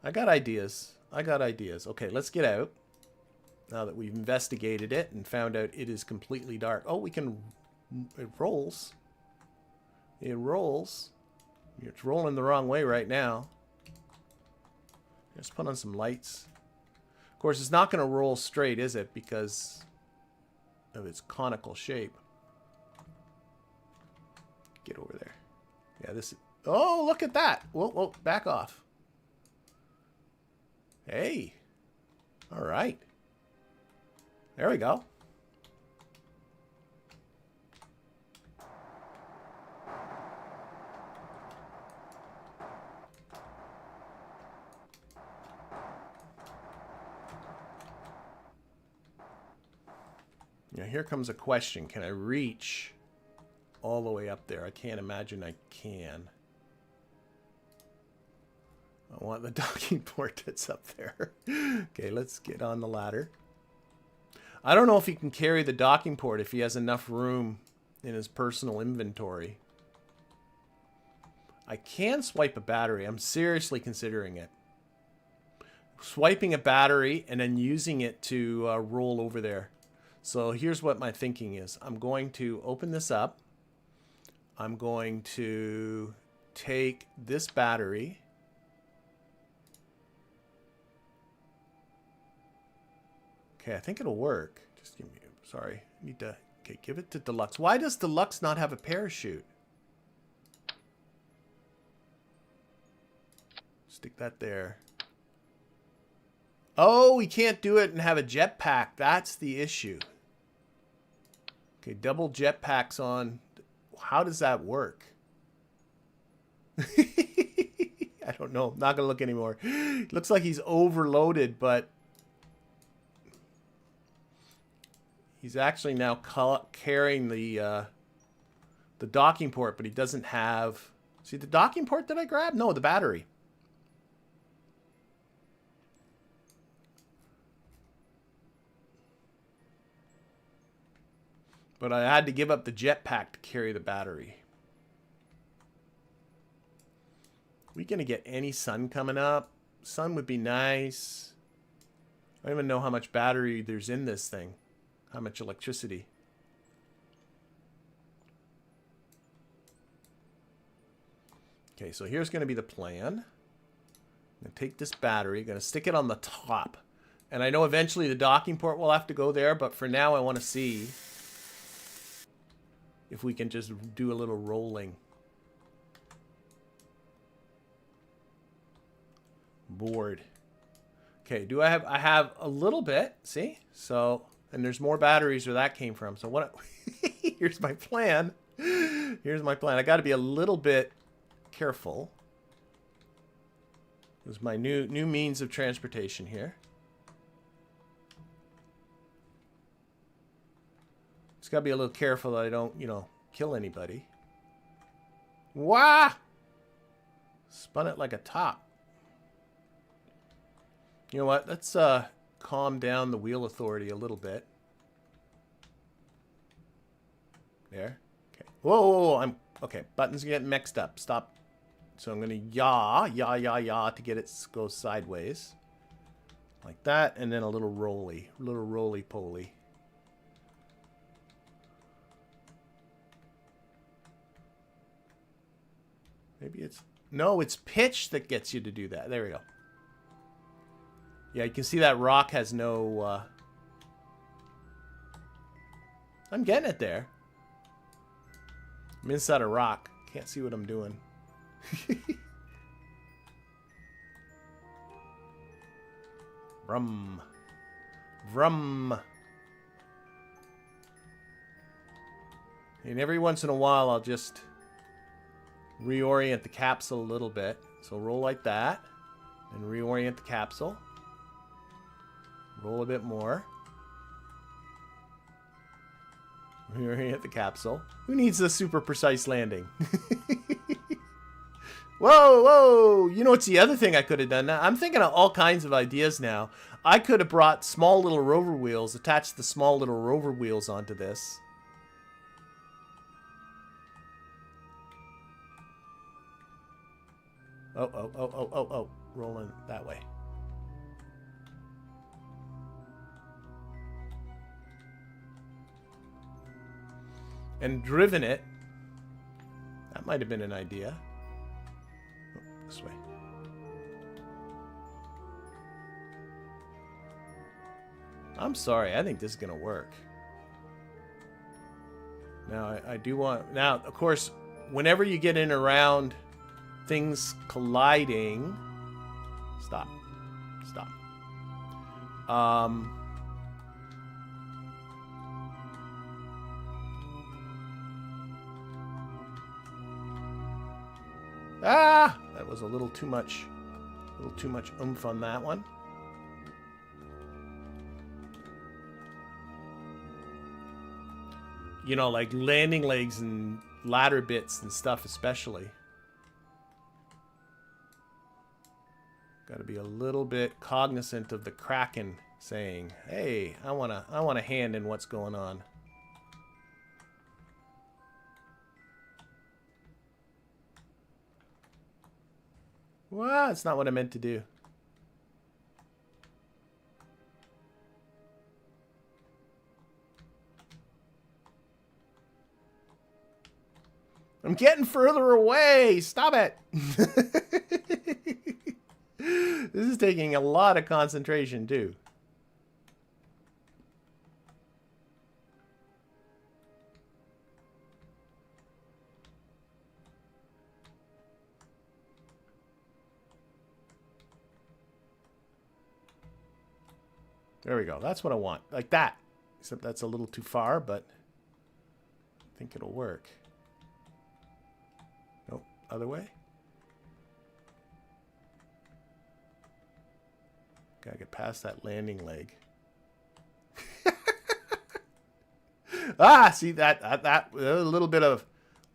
I got ideas. Okay, let's get out. Now that we've investigated it and found out it is completely dark. Oh, we can... It rolls. It rolls. It's rolling the wrong way right now. Let's put on some lights. Of course, it's not going to roll straight, is it? Because of its conical shape. Get over there. Yeah, this is... Oh, look at that. Whoa, whoa, back off. Hey. All right. There we go. Now here comes a question. Can I reach all the way up there? I can't imagine I can. I want the docking port that's up there. Okay, let's get on the ladder. I don't know if he can carry the docking port if he has enough room in his personal inventory. I can swipe a battery. I'm seriously considering it. Swiping a battery and then using it to roll over there. So here's what my thinking is. I'm going to open this up. I'm going to take this battery. Okay, I think it'll work. Just give me, sorry, I need to, okay, give it to Deluxe. Why does Deluxe not have a parachute? Stick that there. Oh, we can't do it and have a jetpack. That's the issue. Okay, double jetpacks on. How does that work? I don't know. I'm not going to look anymore. Looks like he's overloaded, but he's actually now carrying the docking port, but he doesn't have... See the docking port that I grabbed? No, the battery. But I had to give up the jetpack to carry the battery. We gonna get any sun coming up? Sun would be nice. I don't even know how much battery there's in this thing. How much electricity. Okay, so here's gonna be the plan. I'm gonna take this battery, gonna stick it on the top. And I know eventually the docking port will have to go there, but for now I want to see if we can just do a little rolling. Board. Okay, do I have a little bit, see? So, and there's more batteries where that came from. So what, here's my plan. Here's my plan. I got to be a little bit careful. This is my new means of transportation here. Just gotta be a little careful that I don't, you know, kill anybody. Wah! Spun it like a top. You know what? Let's calm down the wheel authority a little bit. There. Okay. Whoa, whoa, whoa. I'm okay. Buttons getting mixed up. Stop. So I'm gonna yaw to get it to go sideways, like that, and then a little roly poly. Maybe it's... No, it's pitch that gets you to do that. There we go. Yeah, you can see that rock has no... I'm getting it there. I'm inside a rock. Can't see what I'm doing. Vroom. Vroom. And every once in a while, I'll just reorient the capsule a little bit. So roll like that. And reorient the capsule. Roll a bit more. Reorient the capsule. Who needs a super precise landing? Whoa, whoa! You know what's the other thing I could have done? Now, I'm thinking of all kinds of ideas now. I could have brought small little rover wheels, attached the small little rover wheels onto this. Oh. Rolling that way. and driven it. That might have been an idea. Oh, this way. I'm sorry. I think this is going to work. Now, I do want... Now, of course, whenever you get in around things colliding... Stop. Stop. That was a little too much oomph on that one. You know, like landing legs and ladder bits and stuff especially. Got to be a little bit cognizant of the Kraken saying, "Hey, I want a hand in what's going on." Well, that's not what I meant to do. I'm getting further away. Stop it. This is taking a lot of concentration, too. There we go. That's what I want. Like that. Except that's a little too far, but I think it'll work. Nope. Other way. Gotta get past that landing leg. See that a little bit of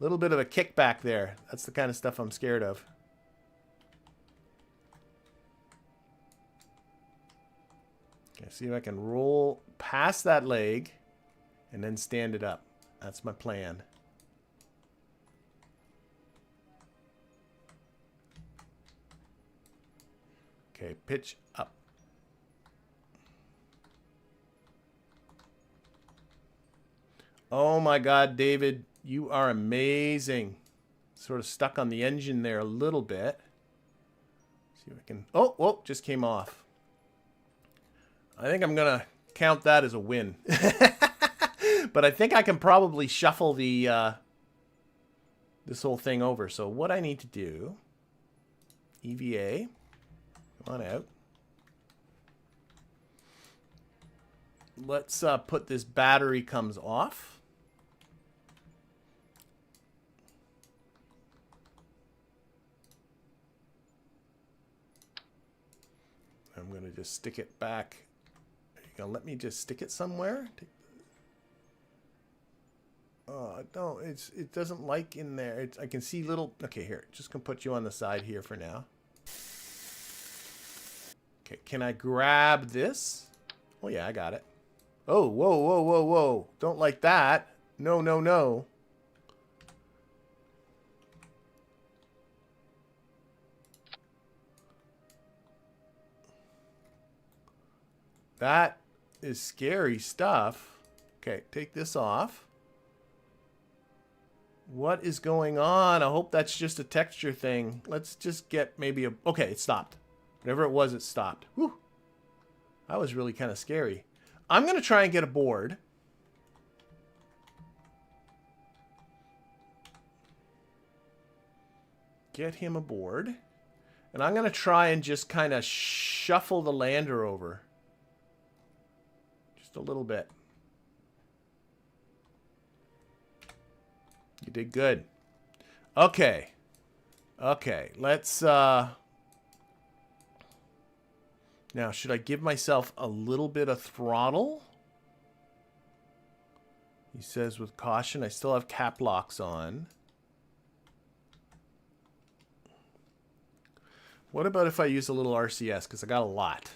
a kickback there. That's the kind of stuff I'm scared of. Okay, see if I can roll past that leg and then stand it up. That's my plan. Okay, pitch up. Oh my God, David, you are amazing. Sort of stuck on the engine there a little bit. See if I can... Oh, whoa, just came off. I think I'm going to count that as a win. But I think I can probably shuffle the this whole thing over. So what I need to do... EVA. Come on out. Let's put this battery comes off. I'm going to just stick it back. Are you going to let me just stick it somewhere? Oh, no, it doesn't like in there. I can see little... Okay, here. Just going to put you on the side here for now. Okay, can I grab this? Oh, yeah, I got it. Oh, whoa, whoa, whoa, whoa. Don't like that. No, no, no. That is scary stuff. Okay, take this off. What is going on? I hope that's just a texture thing. Let's just get maybe a... Okay, it stopped. Whatever it was, it stopped. Whew. That was really kind of scary. I'm going to try and get a board. Get him a board. And I'm going to try and just kind of shuffle the lander over. Just a little bit. You did good. Okay. Okay, let's... Now, should I give myself a little bit of throttle? He says with caution. I still have cap locks on. What about if I use a little RCS? Because I got a lot.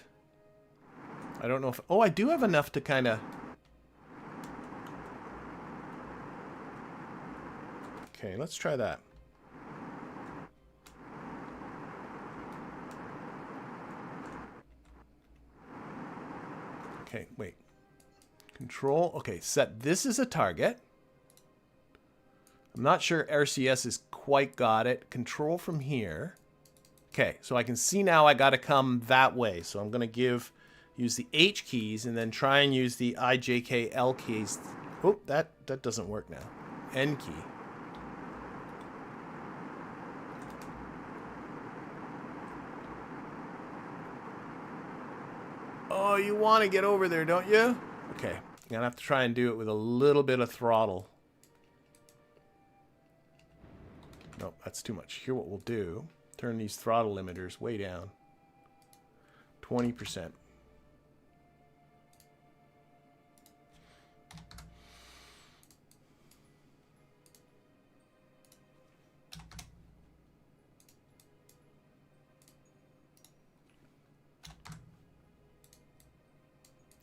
I don't know if... Oh, I do have enough to kind of... Okay, let's try that. Okay, wait. Control. Okay, set this as a target. I'm not sure RCS has quite got it. Control from here. Okay, so I can see now I got to come that way. So I'm going to use the H keys and then try and use the IJKL keys. Oh, that doesn't work now. N key. Oh, you want to get over there, don't you? Okay, I'm going to have to try and do it with a little bit of throttle. No, that's too much. Here what we'll do. Turn these throttle limiters way down. 20%.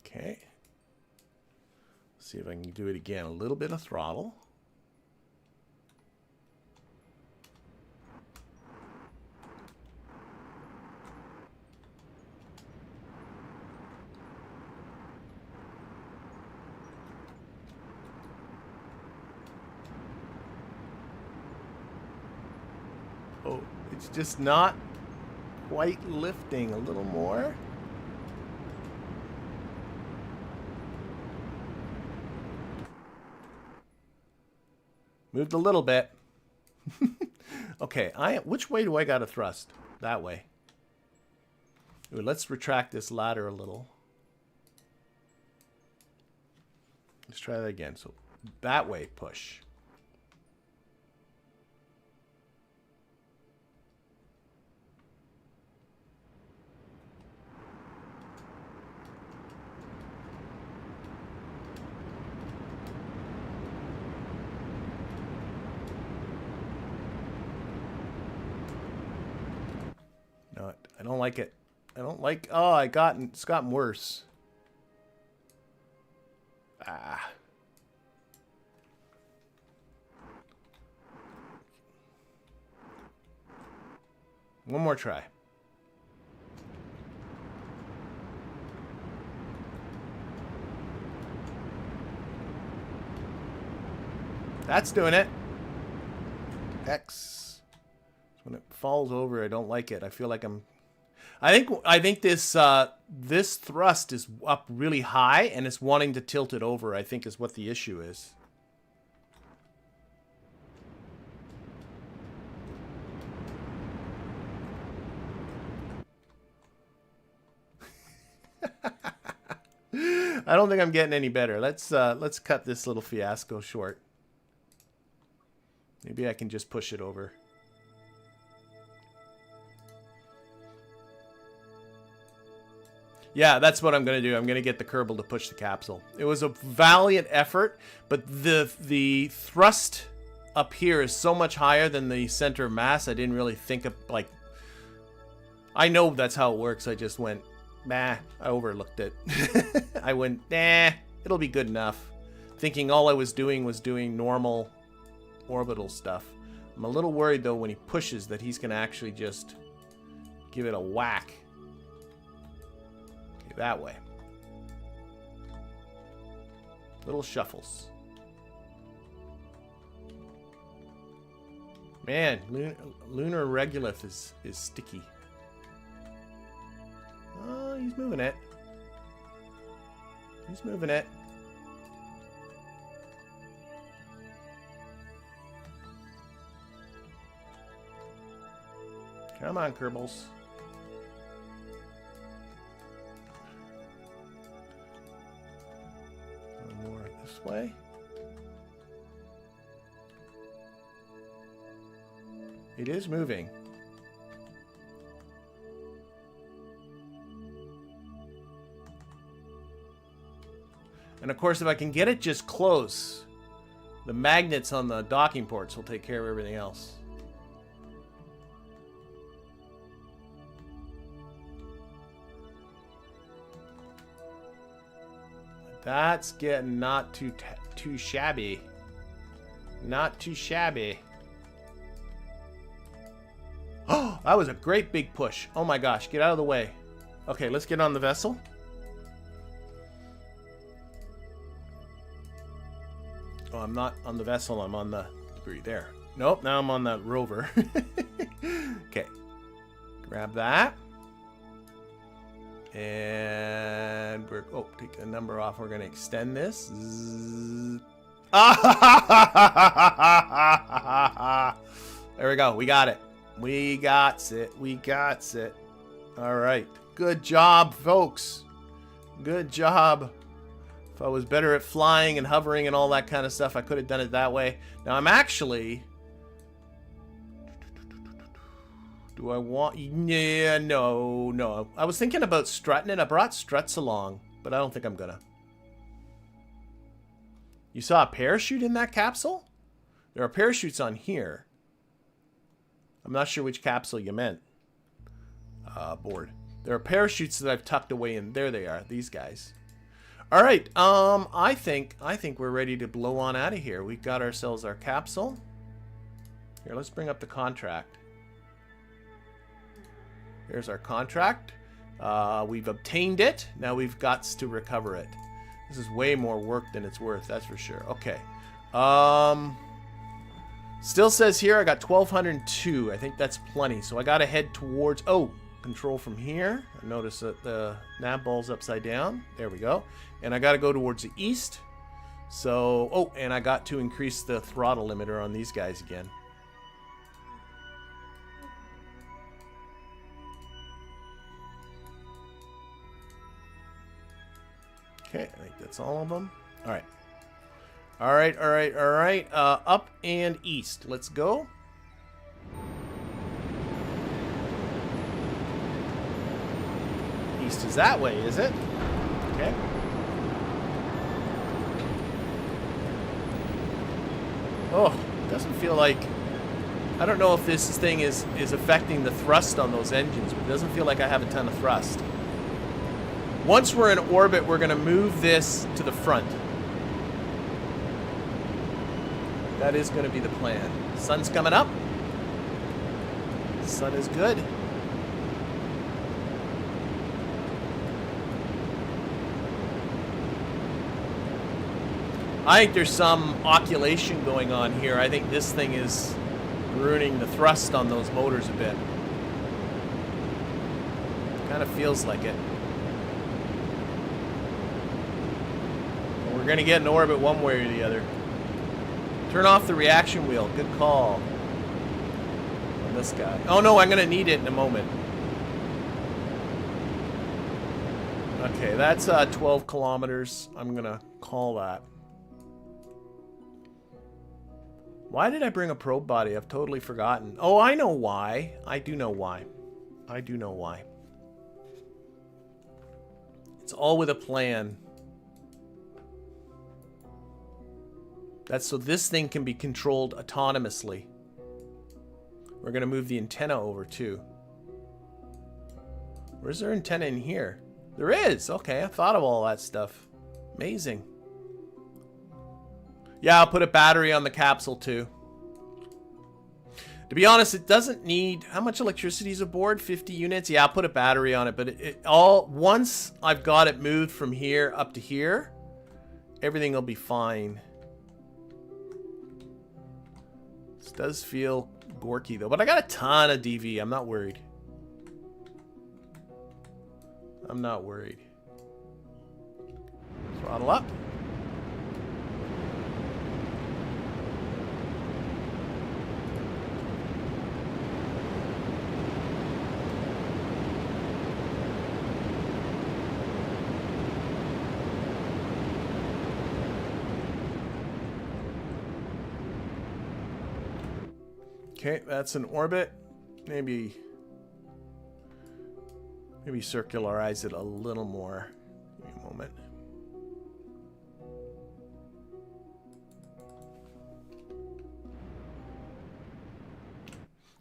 Okay. See if I can do it again. A little bit of throttle. Oh, it's just not quite lifting. A little more. Moved a little bit. Okay, which way do I got to thrust? That way. Ooh, let's retract this ladder a little. Let's try that again. So that way, push. I don't like it. I don't like... Oh, it's gotten worse. Ah. One more try. That's doing it. X. When it falls over, I don't like it. I feel like I think this this thrust is up really high and it's wanting to tilt it over, I think is what the issue is. I don't think I'm getting any better. Let's cut this little fiasco short. Maybe I can just push it over. Yeah, that's what I'm going to do. I'm going to get the Kerbal to push the capsule. It was a valiant effort, but the thrust up here is so much higher than the center of mass. I didn't really think of, like... I know that's how it works. I just went, nah, I overlooked it. I went, nah, it'll be good enough. Thinking all I was doing normal orbital stuff. I'm a little worried, though, when he pushes that he's going to actually just give it a whack. That way. Little shuffles. Man, lunar regolith is sticky. Oh, he's moving it. He's moving it. Come on, Kerbals. More this way. It is moving. And of course, if I can get it just close, the magnets on the docking ports will take care of everything else. That's getting not too shabby. Not too shabby. Oh, that was a great big push. Oh my gosh, get out of the way. Okay, let's get on the vessel. Oh, I'm not on the vessel, I'm on the Mercury. There. Nope, now I'm on that rover. Okay. Grab that. And we're... Oh, take the number off. We're going to extend this. There we go. We got it. We got it. We got it. All right. Good job, folks. Good job. If I was better at flying and hovering and all that kind of stuff, I could have done it that way. Now, I'm actually... Do I want... Yeah, no. I was thinking about strutting it. I brought struts along, but I don't think I'm gonna. You saw a parachute in that capsule? There are parachutes on here. I'm not sure which capsule you meant. Board. There are parachutes that I've tucked away in. There they are. These guys. All right. I think we're ready to blow on out of here. We've got ourselves our capsule. Here, let's bring up the contract. Here's our contract. We've obtained it. Now we've got to recover it. This is way more work than it's worth, that's for sure. Okay. Still says here I got 1202. I think that's plenty. So I got to head towards... Oh, control from here. I notice that the Navball's upside down. There we go. And I got to go towards the east. So... Oh, and I got to increase the throttle limiter on these guys again. Okay, I think that's all of them. All right. All right. Up and east. Let's go. East is that way, is it? Okay. Oh, doesn't feel like... I don't know if this thing is affecting the thrust on those engines, but it doesn't feel like I have a ton of thrust. Once we're in orbit, we're going to move this to the front. That is going to be the plan. Sun's coming up. Sun is good. I think there's some occultation going on here. I think this thing is ruining the thrust on those motors a bit. Kind of feels like it. We're going to get in orbit one way or the other. Turn off the reaction wheel. Good call. On this guy. Oh no, I'm going to need it in a moment. Okay, that's 12 kilometers. I'm going to call that. Why did I bring a probe body? I've totally forgotten. Oh, I know why. I do know why. I do know why. It's all with a plan. That's so this thing can be controlled autonomously. We're going to move the antenna over too. Where's there antenna in here? There is. Okay, I thought of all that stuff. Amazing. Yeah, I'll put a battery on the capsule too. To be honest, it doesn't need... How much electricity is aboard? 50 units? Yeah, I'll put a battery on it, but it all... Once I've got it moved from here up to here, everything will be fine. This does feel gorky though, but I got a ton of DV. I'm not worried. I'm not worried. Throttle up. Okay, that's an orbit. Maybe circularize it a little more. Give me a moment.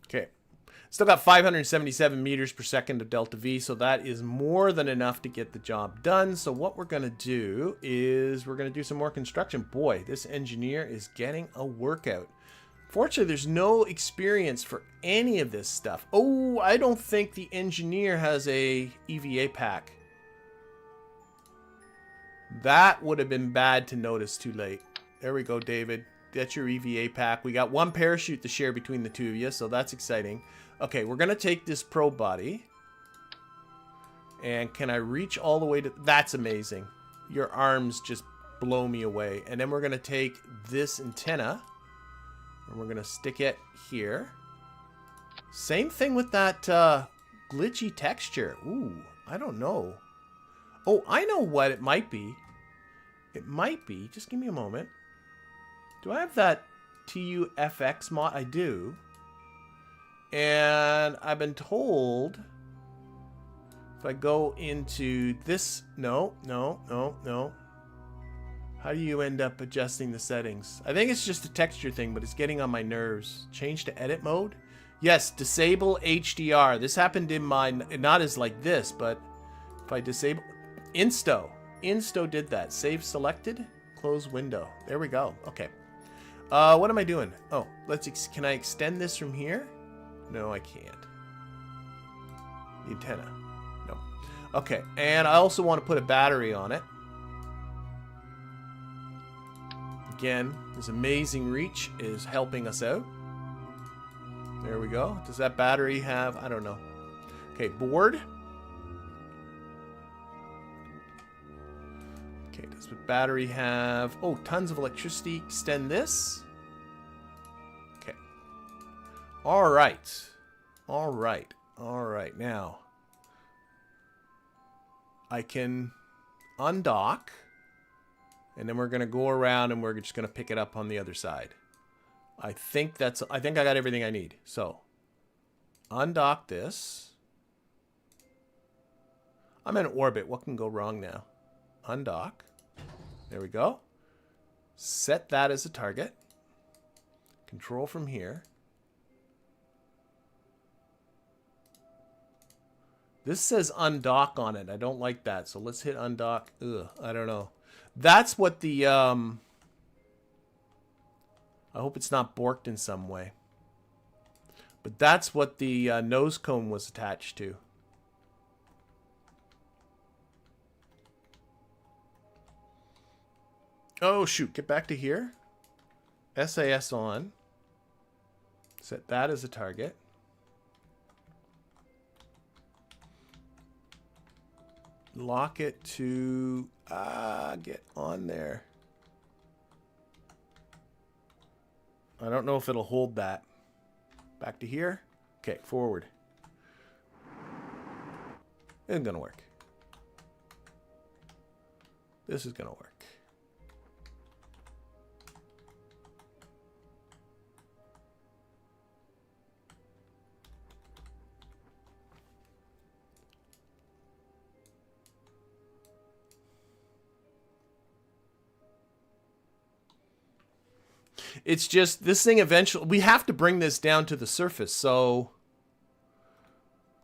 Okay. Still got 577 meters per second of delta V, so that is more than enough to get the job done. So what we're going to do is we're going to do some more construction. Boy, this engineer is getting a workout. Fortunately, there's no experience for any of this stuff. Oh, I don't think the engineer has a EVA pack. That would have been bad to notice too late. There we go, David. That's your EVA pack. We got one parachute to share between the two of you, so that's exciting. Okay, we're going to take this probe body. And can I reach all the way to... That's amazing. Your arms just blow me away. And then we're going to take this antenna. And we're going to stick it here. Same thing with that glitchy texture. Ooh, I don't know. Oh, I know what it might be. It might be... Just give me a moment. Do I have that TUFX mod? I do. And I've been told... If I go into this... No. How do you end up adjusting the settings? I think it's just a texture thing, but it's getting on my nerves. Change to edit mode? Yes, disable HDR. This happened in my... Not as like this, but if I disable... Insto did that. Save selected. Close window. There we go. Okay. What am I doing? Oh, can I extend this from here? No, I can't. The antenna. No. Okay, and I also want to put a battery on it. Again, this amazing reach is helping us out. There we go. Does that battery have... I don't know. Okay, board. Okay, does the battery have... Oh, tons of electricity. Extend this. Okay. All right. All right. All right. Now, I can undock. And then we're going to go around and we're just going to pick it up on the other side. I think I got everything I need. So, undock this. I'm in orbit. What can go wrong now? Undock. There we go. Set that as a target. Control from here. This says undock on it. I don't like that. So let's hit undock. Ugh, I don't know. That's what the... I hope it's not borked in some way. But that's what the nose cone was attached to. Oh, shoot. Get back to here. SAS on. Set that as a target. Lock it to... get on there. I don't know if it'll hold that. Back to here. Okay, forward. Isn't gonna work. This is gonna work. It's just, this thing eventually, we have to bring this down to the surface. So,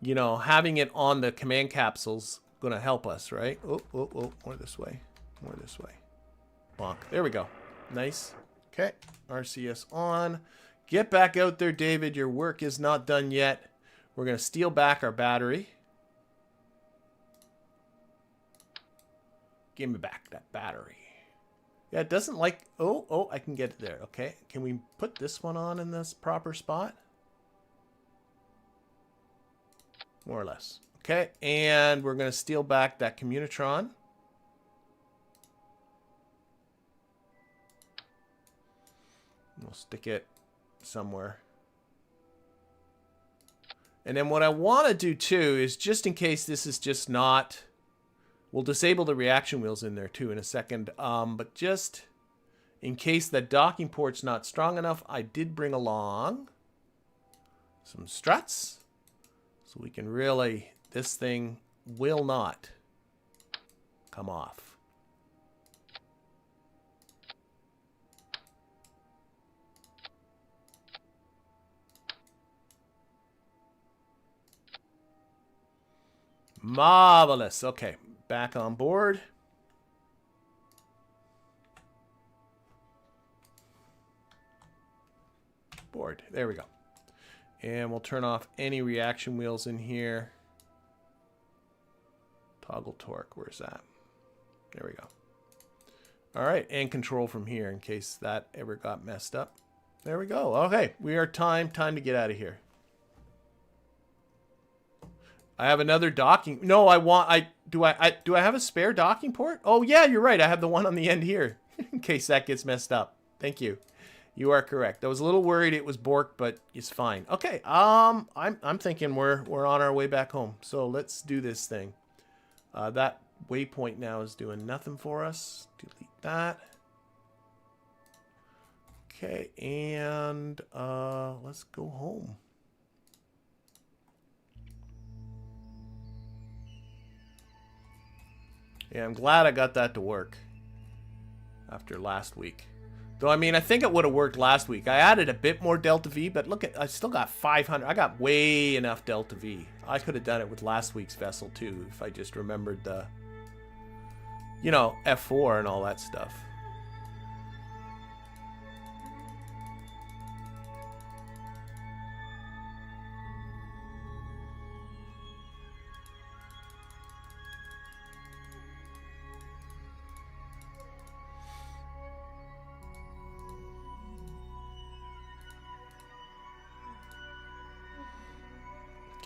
you know, having it on the command capsule's going to help us, right? Oh, more this way. More this way. Bonk. There we go. Nice. Okay. RCS on. Get back out there, David. Your work is not done yet. We're going to steal back our battery. Give me back that battery. Yeah, it doesn't like... Oh, I can get it there. Okay. Can we put this one on in this proper spot? More or less. Okay. And we're going to steal back that Communitron. We'll stick it somewhere. And then what I want to do too is, just in case this is just not... We'll disable the reaction wheels in there too in a second. But just in case that docking port's not strong enough, I did bring along some struts. So we can really, this thing will not come off. Marvelous. Okay. Back on board. Board. There we go. And we'll turn off any reaction wheels in here. Toggle torque. Where's that? There we go. All right, and control from here in case that ever got messed up. There we go. Okay, we are time to get out of here. I have another docking. No, do I have a spare docking port? Oh yeah, you're right. I have the one on the end here in case that gets messed up. Thank you. You are correct. I was a little worried it was borked, but it's fine. Okay. I'm thinking we're on our way back home. So let's do this thing. That waypoint now is doing nothing for us. Delete that. Okay, and let's go home. Yeah, I'm glad I got that to work after last week. Though, I mean, I think it would have worked last week. I added a bit more Delta V, but look at, I still got 500. I got way enough Delta V. I could have done it with last week's vessel, too, if I just remembered the, you know, F4 and all that stuff.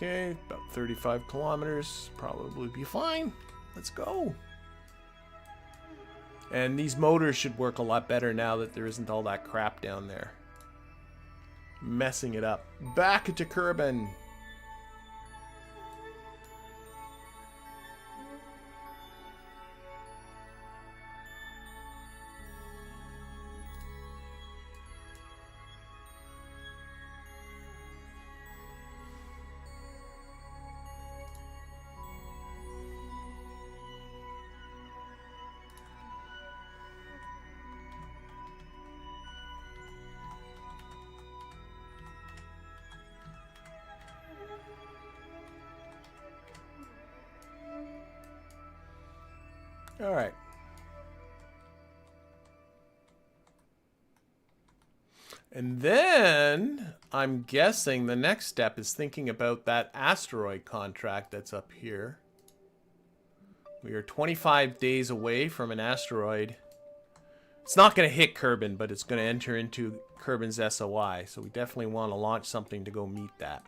Okay, about 35 kilometers. Probably be fine. Let's go. And these motors should work a lot better now that there isn't all that crap down there messing it up. Back to Kerbal. All right. And then I'm guessing the next step is thinking about that asteroid contract that's up here. We are 25 days away from an asteroid. It's not going to hit Kerbal, but it's going to enter into Kerbal's SOI. So we definitely want to launch something to go meet that.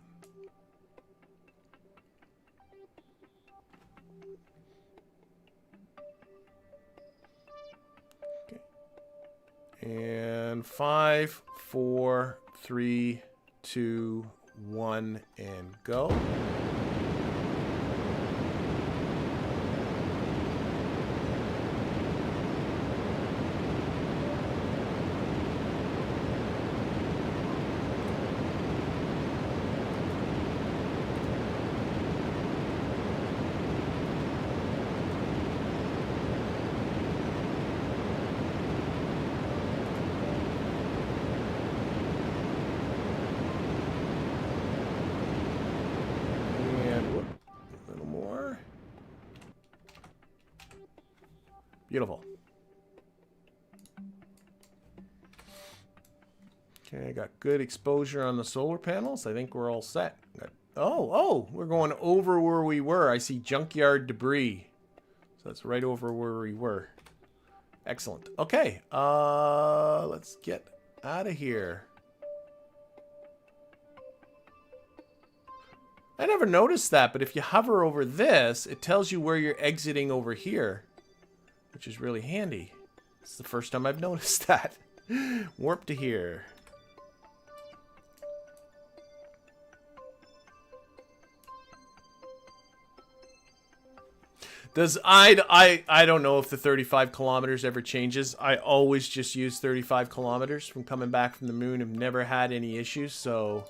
And 5, 4, 3, 2, 1, and go. Beautiful. Okay, I got good exposure on the solar panels. I think we're all set. Oh, we're going over where we were. I see junkyard debris. So that's right over where we were. Excellent. Okay, let's get out of here. I never noticed that, but if you hover over this, it tells you where you're exiting over here, which is really handy. It's the first time I've noticed that. Warp to here. I don't know if the 35 kilometers ever changes. I always just use 35 kilometers from coming back from the moon. I've never had any issues, so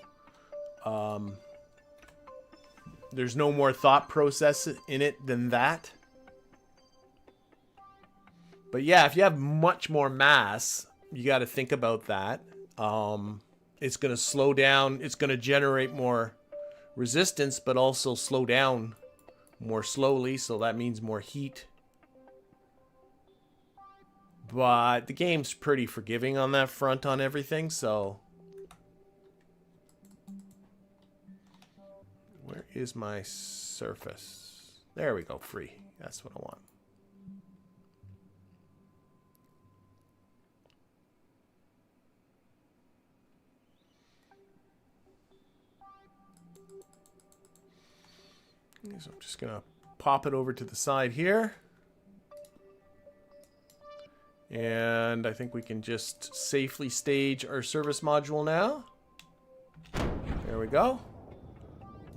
there's no more thought process in it than that. But yeah, if you have much more mass, you got to think about that. It's going to slow down. It's going to generate more resistance, but also slow down more slowly. So that means more heat. But the game's pretty forgiving on that front on everything. So where is my surface? There we go. Free. That's what I want. So I'm just going to pop it over to the side here. And I think we can just safely stage our service module now. There we go.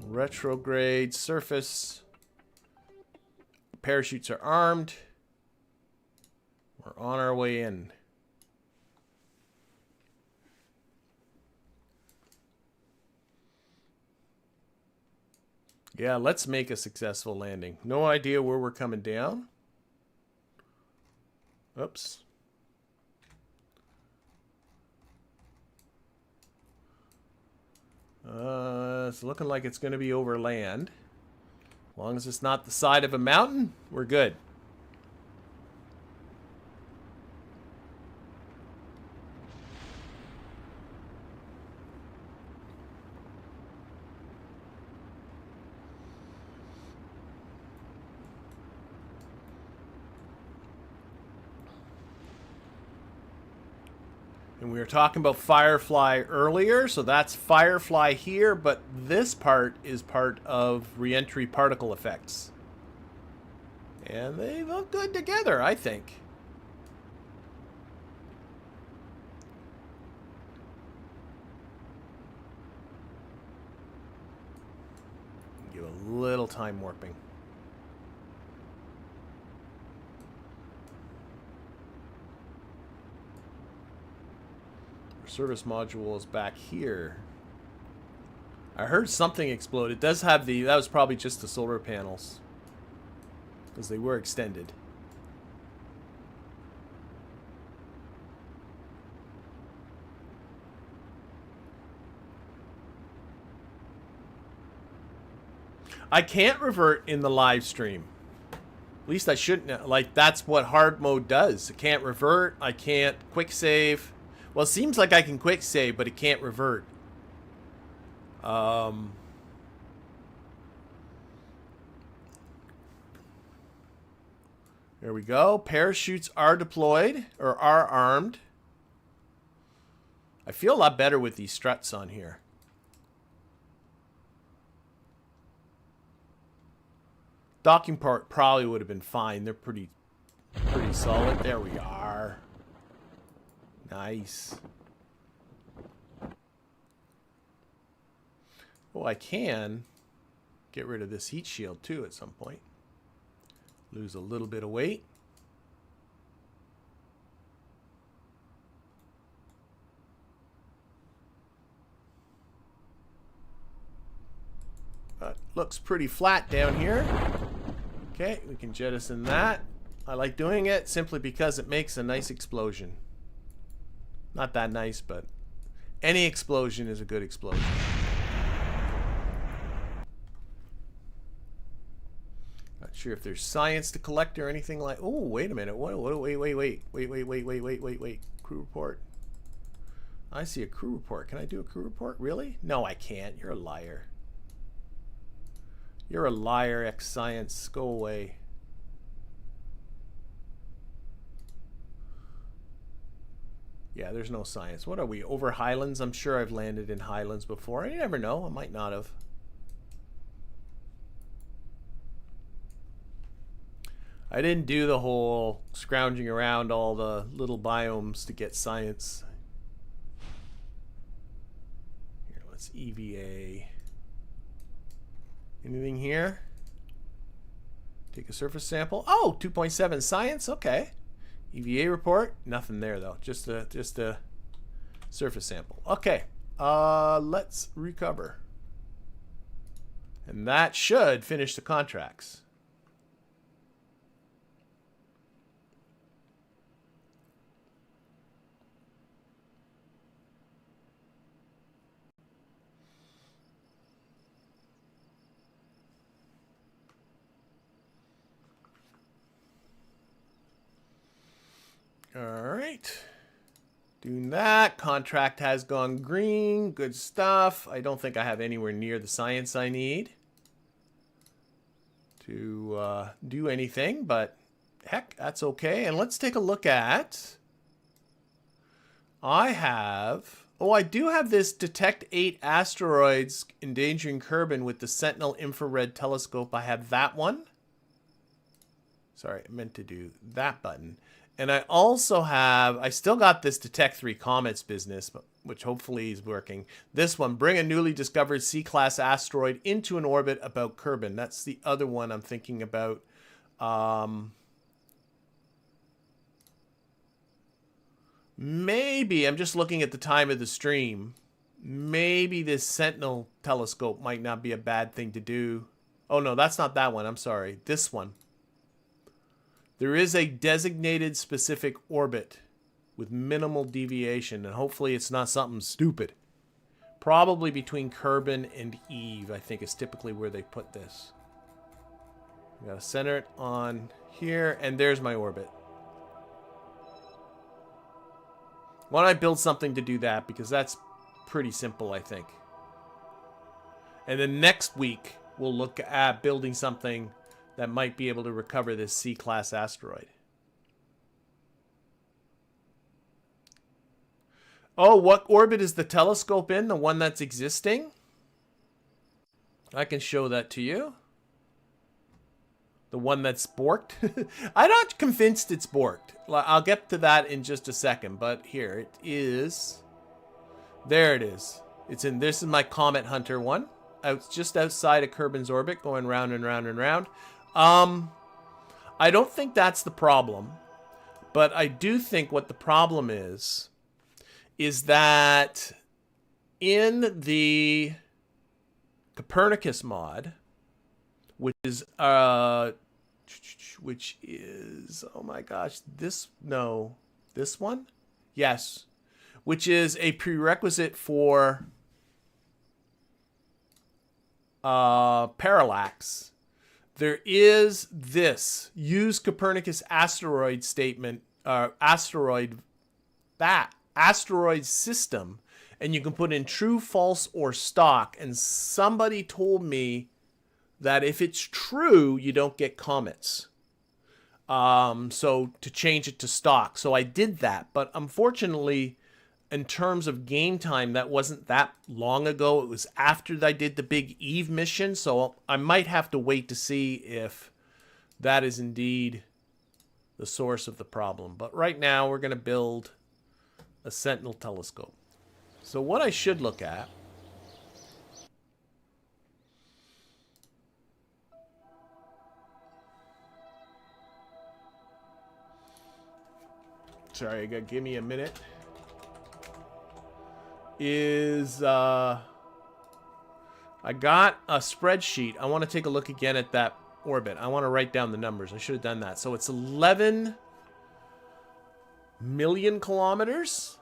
Retrograde surface. Parachutes are armed. We're on our way in. Yeah, let's make a successful landing. No idea where we're coming down. Oops. It's looking like it's going to be over land. As long as it's not the side of a mountain, we're good. And we were talking about Firefly earlier, so that's Firefly here, but this part is part of Reentry particle effects. And they look good together, I think. Give a little time warping. Service module is back here. I heard something explode. It does have the... That was probably just the solar panels, because they were extended. I can't revert in the live stream. At least I shouldn't. Like, that's what hard mode does. I can't revert. I can't quick save. Well, it seems like I can quick save, but it can't revert. There we go. Parachutes are deployed, or are armed. I feel a lot better with these struts on here. Docking part probably would have been fine. They're pretty solid. There we are. Nice. Oh, I can get rid of this heat shield too at some point. Lose a little bit of weight. Looks pretty flat down here. Okay, we can jettison that. I like doing it simply because it makes a nice explosion. Not that nice, but any explosion is a good explosion. Not sure if there's science to collect or anything like... Oh, wait a minute. Wait. Crew report. I see a crew report. Can I do a crew report? Really? No, I can't. You're a liar. You're a liar, X-Science. Go away. Yeah, there's no science. What are we, over highlands? I'm sure I've landed in highlands before. You never know. I might not have. I didn't do the whole scrounging around all the little biomes to get science. Here, let's EVA. Anything here? Take a surface sample. Oh, 2.7 science. Okay. EVA report, nothing there though. Just a surface sample. Okay, let's recover, and that should finish the contracts. All right, doing that. Contract has gone green. Good stuff. I don't think I have anywhere near the science I need to do anything, but heck, that's okay. And let's take a look at... I have Oh, I do have this detect 8 asteroids endangering Kerbal with the Sentinel infrared telescope. I have that one. Sorry, I meant to do that button. And I also have, I still got this detect 3 comets business, which hopefully is working. This one, bring a newly discovered C-class asteroid into an orbit about Kerbal. That's the other one I'm thinking about. Maybe, I'm just looking at the time of the stream. Maybe this Sentinel telescope might not be a bad thing to do. Oh no, that's not that one. I'm sorry. This one. There is a designated specific orbit with minimal deviation, and hopefully it's not something stupid. Probably between Kerbal and Eve, I think is typically where they put this. I'm going to center it on here, and there's my orbit. Why don't I build something to do that? Because that's pretty simple, I think. And then next week, we'll look at building something that might be able to recover this C-class asteroid. Oh, what orbit is the telescope in? The one that's existing? I can show that to you. The one that's borked. I'm not convinced it's borked. I'll get to that in just a second, but here it is. There it is. It's in, this is my Comet Hunter one. Just outside of Kerbal's orbit, going round and round and round. I don't think that's the problem, but I do think what the problem is that in the Copernicus mod, which is, oh my gosh, this one? Yes. Which is a prerequisite for Parallax. There is this use Copernicus asteroid statement, asteroid system, and you can put in true, false, or stock. And somebody told me that if it's true, you don't get comets. So to change it to stock. So I did that, but unfortunately, in terms of game time, that wasn't that long ago. It was after I did the big Eve mission, so I might have to wait to see if that is indeed the source of the problem. But right now, we're going to build a Sentinel telescope. So what I should look at sorry, give me a minute. Is I got a spreadsheet. I want to take a look again at that orbit. I want to write down the numbers. I should have done that. So it's 11 million kilometers.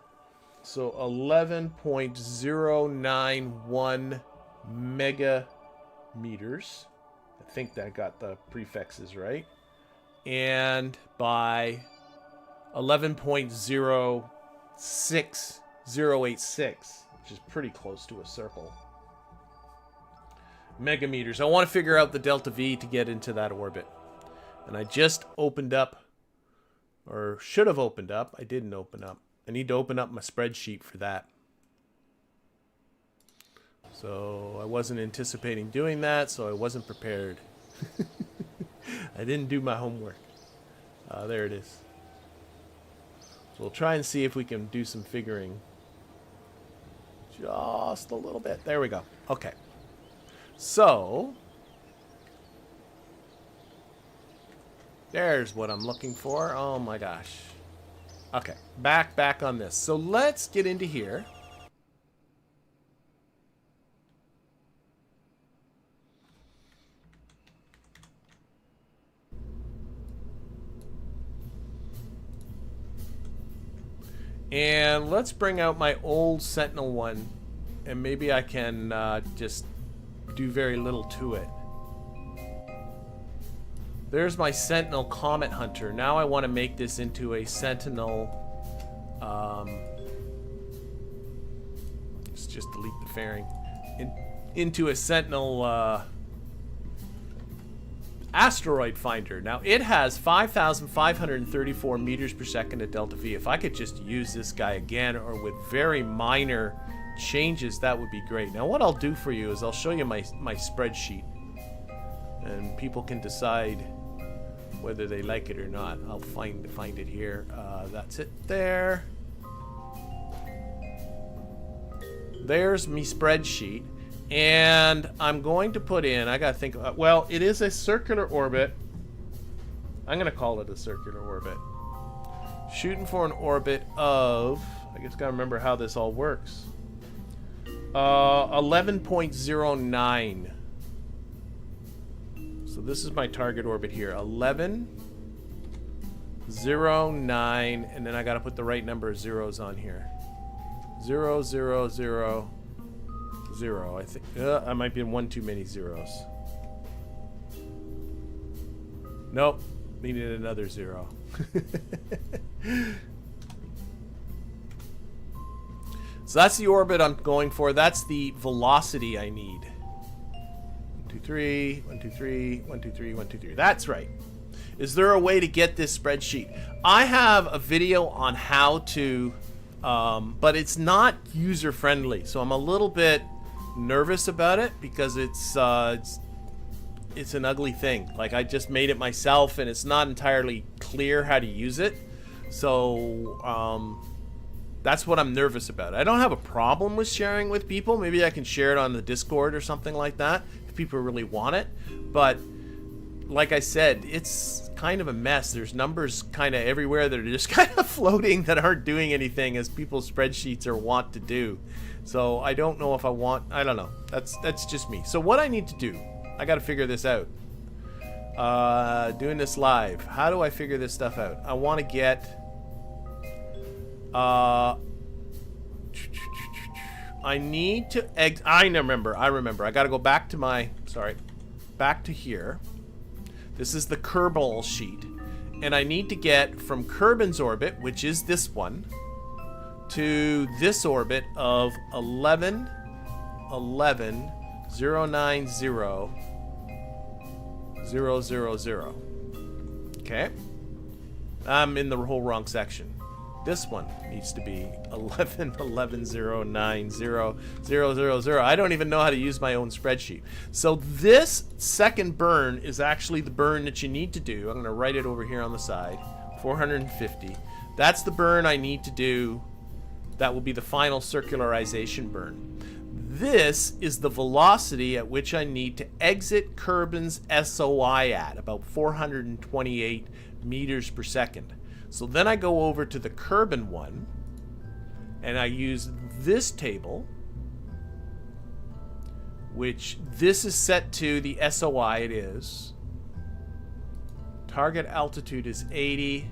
So 11.091 megameters. I think that got the prefixes right. And by 11.06086, which is pretty close to a circle. Megameters. I want to figure out the delta V to get into that orbit. And I just opened up, or should have opened up. I didn't open up. I need to open up my spreadsheet for that. So I wasn't anticipating doing that, so I wasn't prepared. I didn't do my homework. There it is. So we'll try and see if we can do some figuring. Just a little bit. There we go. Okay. So there's what I'm looking for. Oh my gosh. Okay. Back on this. So let's get into here. And let's bring out my old Sentinel one, and maybe I can just do very little to it. There's my Sentinel Comet Hunter. Now I want to make this into a Sentinel. Let's just delete the fairing. Into a Sentinel Asteroid Finder. Now it has 5,534 meters per second at delta V. If I could just use this guy again, or with very minor changes, that would be great. Now what I'll do for you is I'll show you my spreadsheet, and people can decide whether they like it or not. I'll find it here. That's it there. There's me spreadsheet. And I'm going to put in, I gotta think about, well, it is a circular orbit. I'm gonna call it a circular orbit. Shooting for an orbit of, I guess gotta remember how this all works. 11.09. So this is my target orbit here. 11.09, and then I gotta put the right number of zeros on here. 0, 0, 0. 0. I think I might be in one too many zeros. Nope, needed another 0. So that's the orbit I'm going for. That's the velocity I need. 1, 2, 3, 1, 2, 3, 1, 2, 3, 1, 2, 3. That's right. Is there a way to get this spreadsheet? I have a video on how to, but it's not user friendly, so I'm a little bit nervous about it because it's an ugly thing. Like, I just made it myself and it's not entirely clear how to use it. So that's what I'm nervous about. I don't have a problem with sharing with people. Maybe I can share it on the Discord or something like that if people really want it. But like I said, it's kind of a mess. There's numbers kind of everywhere that are just kind of floating that aren't doing anything, as people's spreadsheets are wont to do. So I don't know if I want, I don't know. That's just me. So what I need to do, I got to figure this out. Doing this live. How do I figure this stuff out? I want to get, I need to I remember. I got to go back to my, back to here. This is the Kerbal sheet. And I need to get from Kerbin's orbit, which is this one, to this orbit of 11, 11, 090, 000. Okay. I'm in the whole wrong section. This one needs to be 11, 11, 090, 000. I don't even know how to use my own spreadsheet. So this second burn is actually the burn that you need to do. I'm going to write it over here on the side. 450. That's the burn I need to do. That will be the final circularization burn. This is the velocity at which I need to exit Kerbin's SOI at, about 428 meters per second. So then I go over to the Kerbin one, and I use this table, which this is set to the SOI it is. Target altitude is 80.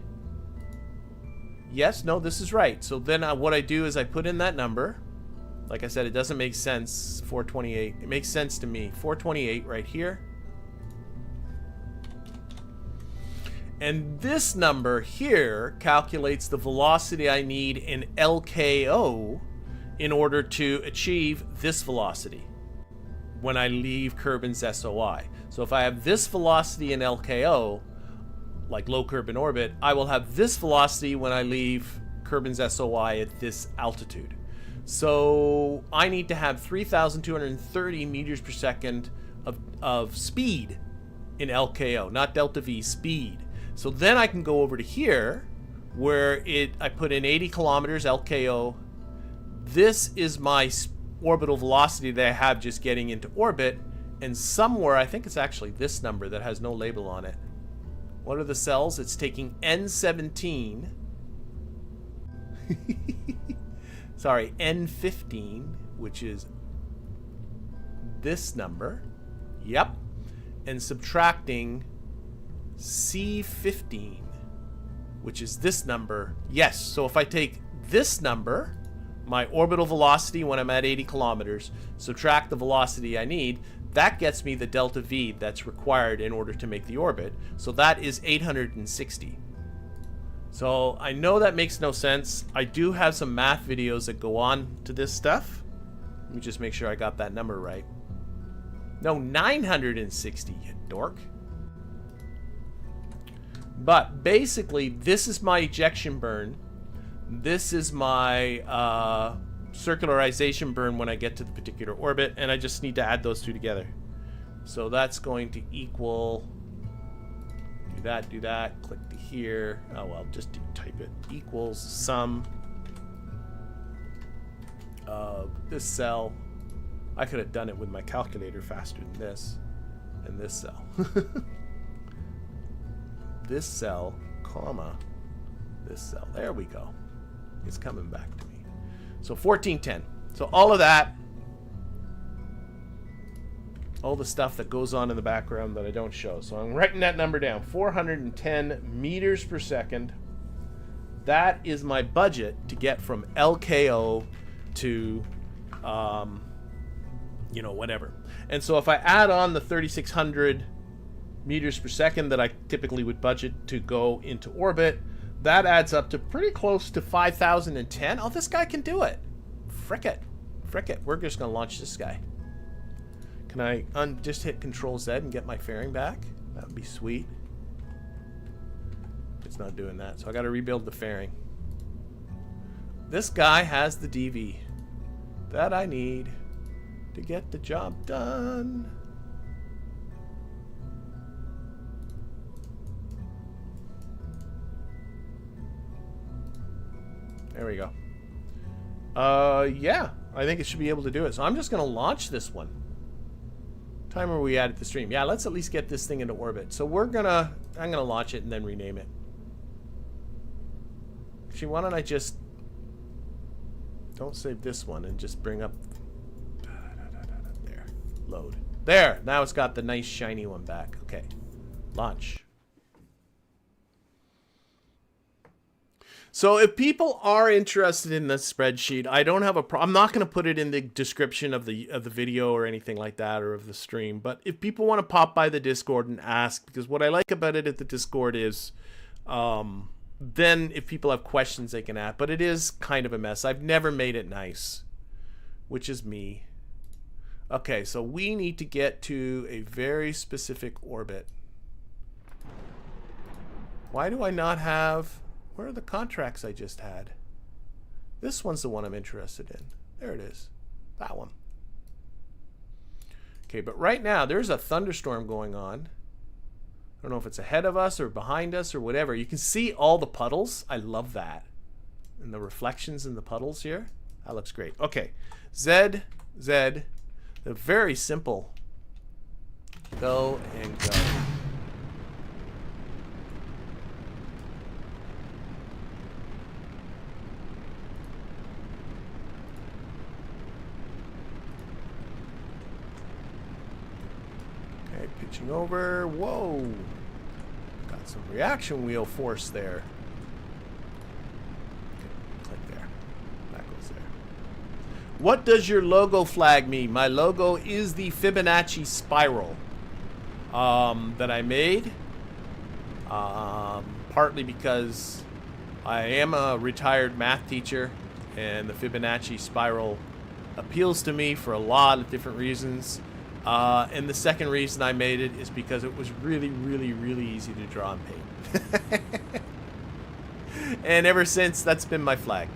Yes, no, this is right. So then what I do is I put in that number. Like I said, it doesn't make sense, 428. It makes sense to me. 428 right here. And this number here calculates the velocity I need in LKO in order to achieve this velocity when I leave Kerbin's SOI. So if I have this velocity in LKO, like low Kerbin orbit, I will have this velocity when I leave Kerbin's SOI at this altitude. So I need to have 3,230 meters per second of speed in LKO, not delta V, speed. So then I can go over to here where I put in 80 kilometers LKO. This is my orbital velocity that I have just getting into orbit, and somewhere, I think it's actually this number that has no label on it. What are the cells? It's taking N17. Sorry, N15, which is this number. Yep. And subtracting C15, which is this number. Yes, so if I take this number, my orbital velocity when I'm at 80 kilometers, subtract the velocity I need, that gets me the delta V that's required in order to make the orbit. So that is 860. So I know that makes no sense. I do have some math videos that go on to this stuff. Let me just make sure I got that number right. No, 960, you dork. But basically, this is my ejection burn. This is my circularization burn when I get to the particular orbit, and I just need to add those two together. So that's going to equal, do that, click to here. Oh well, just type it, equals sum of this cell. I could have done it with my calculator faster than this, and this cell. This cell, comma, this cell. There we go. It's coming back to me. So 1410. So all of that, all the stuff that goes on in the background that I don't show. So I'm writing that number down. 410 meters per second. That is my budget to get from LKO to, you know, whatever. And so if I add on the 3600 meters per second that I typically would budget to go into orbit, that adds up to pretty close to 5,010. Oh, this guy can do it. Frick it. Frick it. We're just going to launch this guy. Can I just hit Control Z and get my fairing back? That would be sweet. It's not doing that, so I got to rebuild the fairing. This guy has the DV that I need to get the job done. There we go. Yeah, I think it should be able to do it. So I'm just going to launch this one. Time are we at the stream? Yeah, let's at least get this thing into orbit. So I'm gonna launch it and then rename it. Actually, why don't I just don't save this one and just bring up there, load. There, now it's got the nice shiny one back. Okay, launch. So if people are interested in this spreadsheet, I don't have a problem. I'm not going to put it in the description of the video or anything like that, or of the stream. But if people want to pop by the Discord and ask, because what I like about it at the Discord is, then if people have questions, they can ask. But it is kind of a mess. I've never made it nice, which is me. Okay, so we need to get to a very specific orbit. Why do I not have... Where are the contracts I just had? This one's the one I'm interested in. There it is. That one. Okay, but right now there's a thunderstorm going on. I don't know if it's ahead of us or behind us or whatever. You can see all the puddles. I love that. And the reflections in the puddles here. That looks great. Okay. Z. They're very simple. Go and go. Pitching over. Whoa. Got some reaction wheel force there. Okay, click there. That goes there. What does your logo flag mean? My logo is the Fibonacci spiral that I made. Partly because I am a retired math teacher, and the Fibonacci spiral appeals to me for a lot of different reasons. And the second reason I made it is because it was really, really, really easy to draw and paint. And ever since, that's been my flag.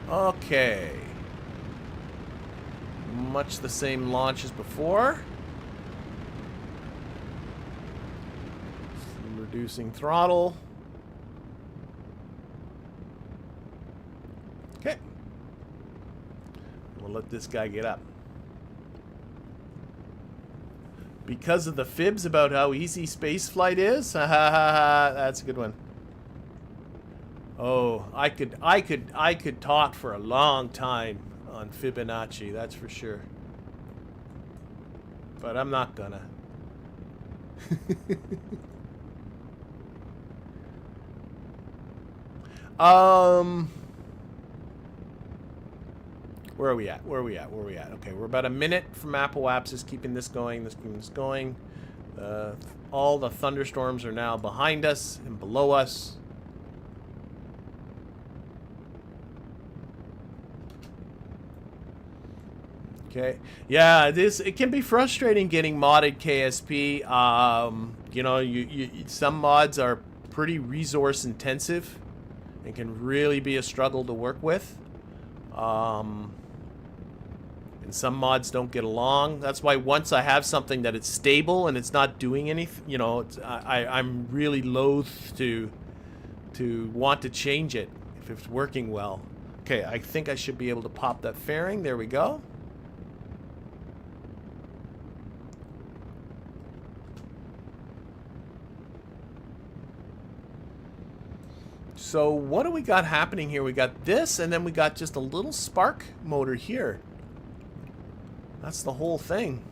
Okay. Much the same launch as before. Reducing throttle. Okay. We'll let this guy get up. Because of the fibs about how easy spaceflight is? Ha ha ha, that's a good one. Oh, I could talk for a long time on Fibonacci, that's for sure. But I'm not gonna. Where are we at? Okay, we're about a minute from Apple Apps is keeping this going. All the thunderstorms are now behind us and below us. Okay. Yeah, it can be frustrating getting modded KSP. You know, some mods are pretty resource intensive and can really be a struggle to work with. And some mods don't get along. That's why once I have something that it's stable and it's not doing anything, you know, I'm really loath to want to change it if it's working well. Okay, I think I should be able to pop that fairing. There we go. So what do we got happening here? We got this, and then we got just a little spark motor here. That's the whole thing.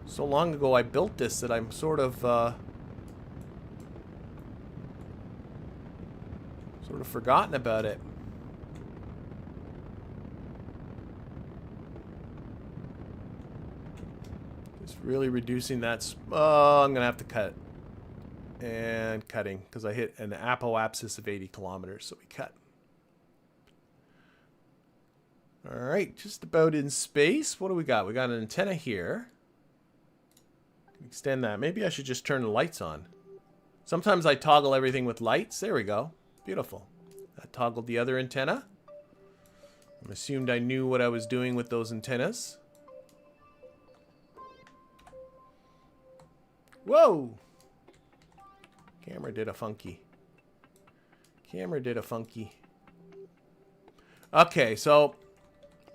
So long ago I built this that I'm sort of forgotten about it. Just really reducing that. Oh, I'm gonna have to cut. And cutting, because I hit an apoapsis of 80 kilometers, so we cut. Alright, just about in space. What do we got? We got an antenna here. Extend that. Maybe I should just turn the lights on. Sometimes I toggle everything with lights. There we go. Beautiful. I toggled the other antenna. I assumed I knew what I was doing with those antennas. Whoa! Camera did a funky. Camera did a funky. Okay, so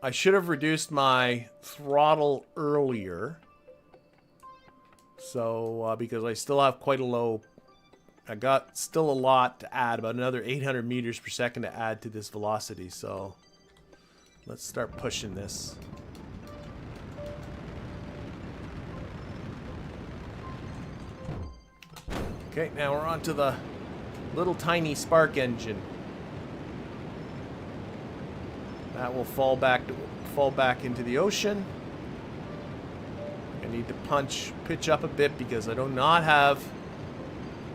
I should have reduced my throttle earlier. So, because I still have quite a low... I got still a lot to add, about another 800 meters per second to add to this velocity. So, let's start pushing this. Okay, now we're on to the little tiny spark engine. That will fall back into the ocean. I need to pitch up a bit because I do not have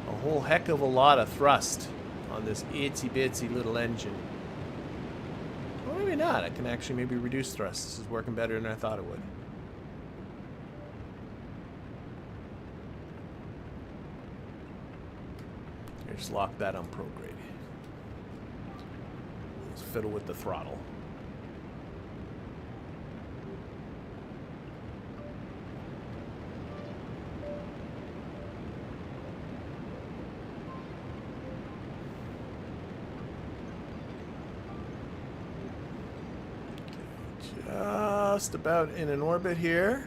a whole heck of a lot of thrust on this itsy bitsy little engine. Well, maybe not. I can actually maybe reduce thrust. This is working better than I thought it would. Just lock that on prograde. Let's fiddle with the throttle. Okay, just about in an orbit here.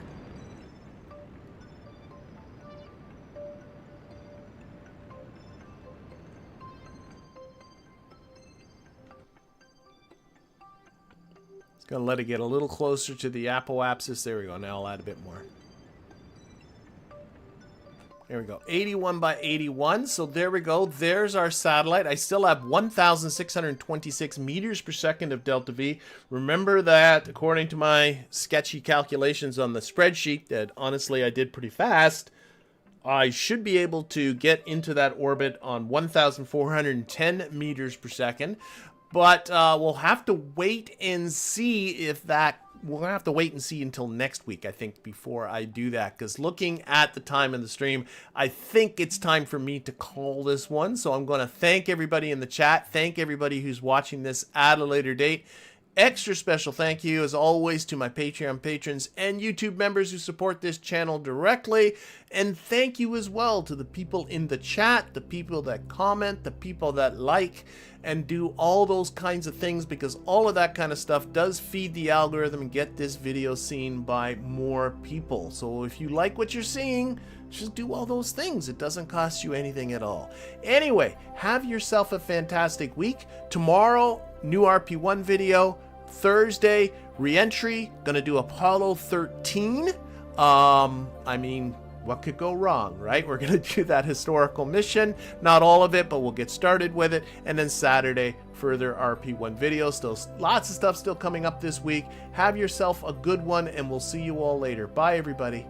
Gonna let it get a little closer to the apoapsis. There we go. Now I'll add a bit more. There we go. 81 by 81. So there we go. There's our satellite. I still have 1,626 meters per second of delta V. Remember that according to my sketchy calculations on the spreadsheet that honestly I did pretty fast, I should be able to get into that orbit on 1,410 meters per second. But we'll have to wait and see if that... We'll have to wait and see until next week, I think, before I do that. Because looking at the time in the stream, I think it's time for me to call this one. So I'm going to thank everybody in the chat. Thank everybody who's watching this at a later date. Extra special thank you, as always, to my Patreon patrons and YouTube members who support this channel directly. And thank you as well to the people in the chat, the people that comment, the people that like and do all those kinds of things, because all of that kind of stuff does feed the algorithm and get this video seen by more people. So if you like what you're seeing, just do all those things. It doesn't cost you anything at all. Anyway, have yourself a fantastic week. Tomorrow, new RP1 video. Thursday, Reentry. Gonna do Apollo 13. I mean, what could go wrong, right? We're gonna do that historical mission. Not all of it, but we'll get started with it. And then Saturday, further RP1 videos. Still lots of stuff still coming up this week. Have yourself a good one, and we'll see you all later. Bye, everybody.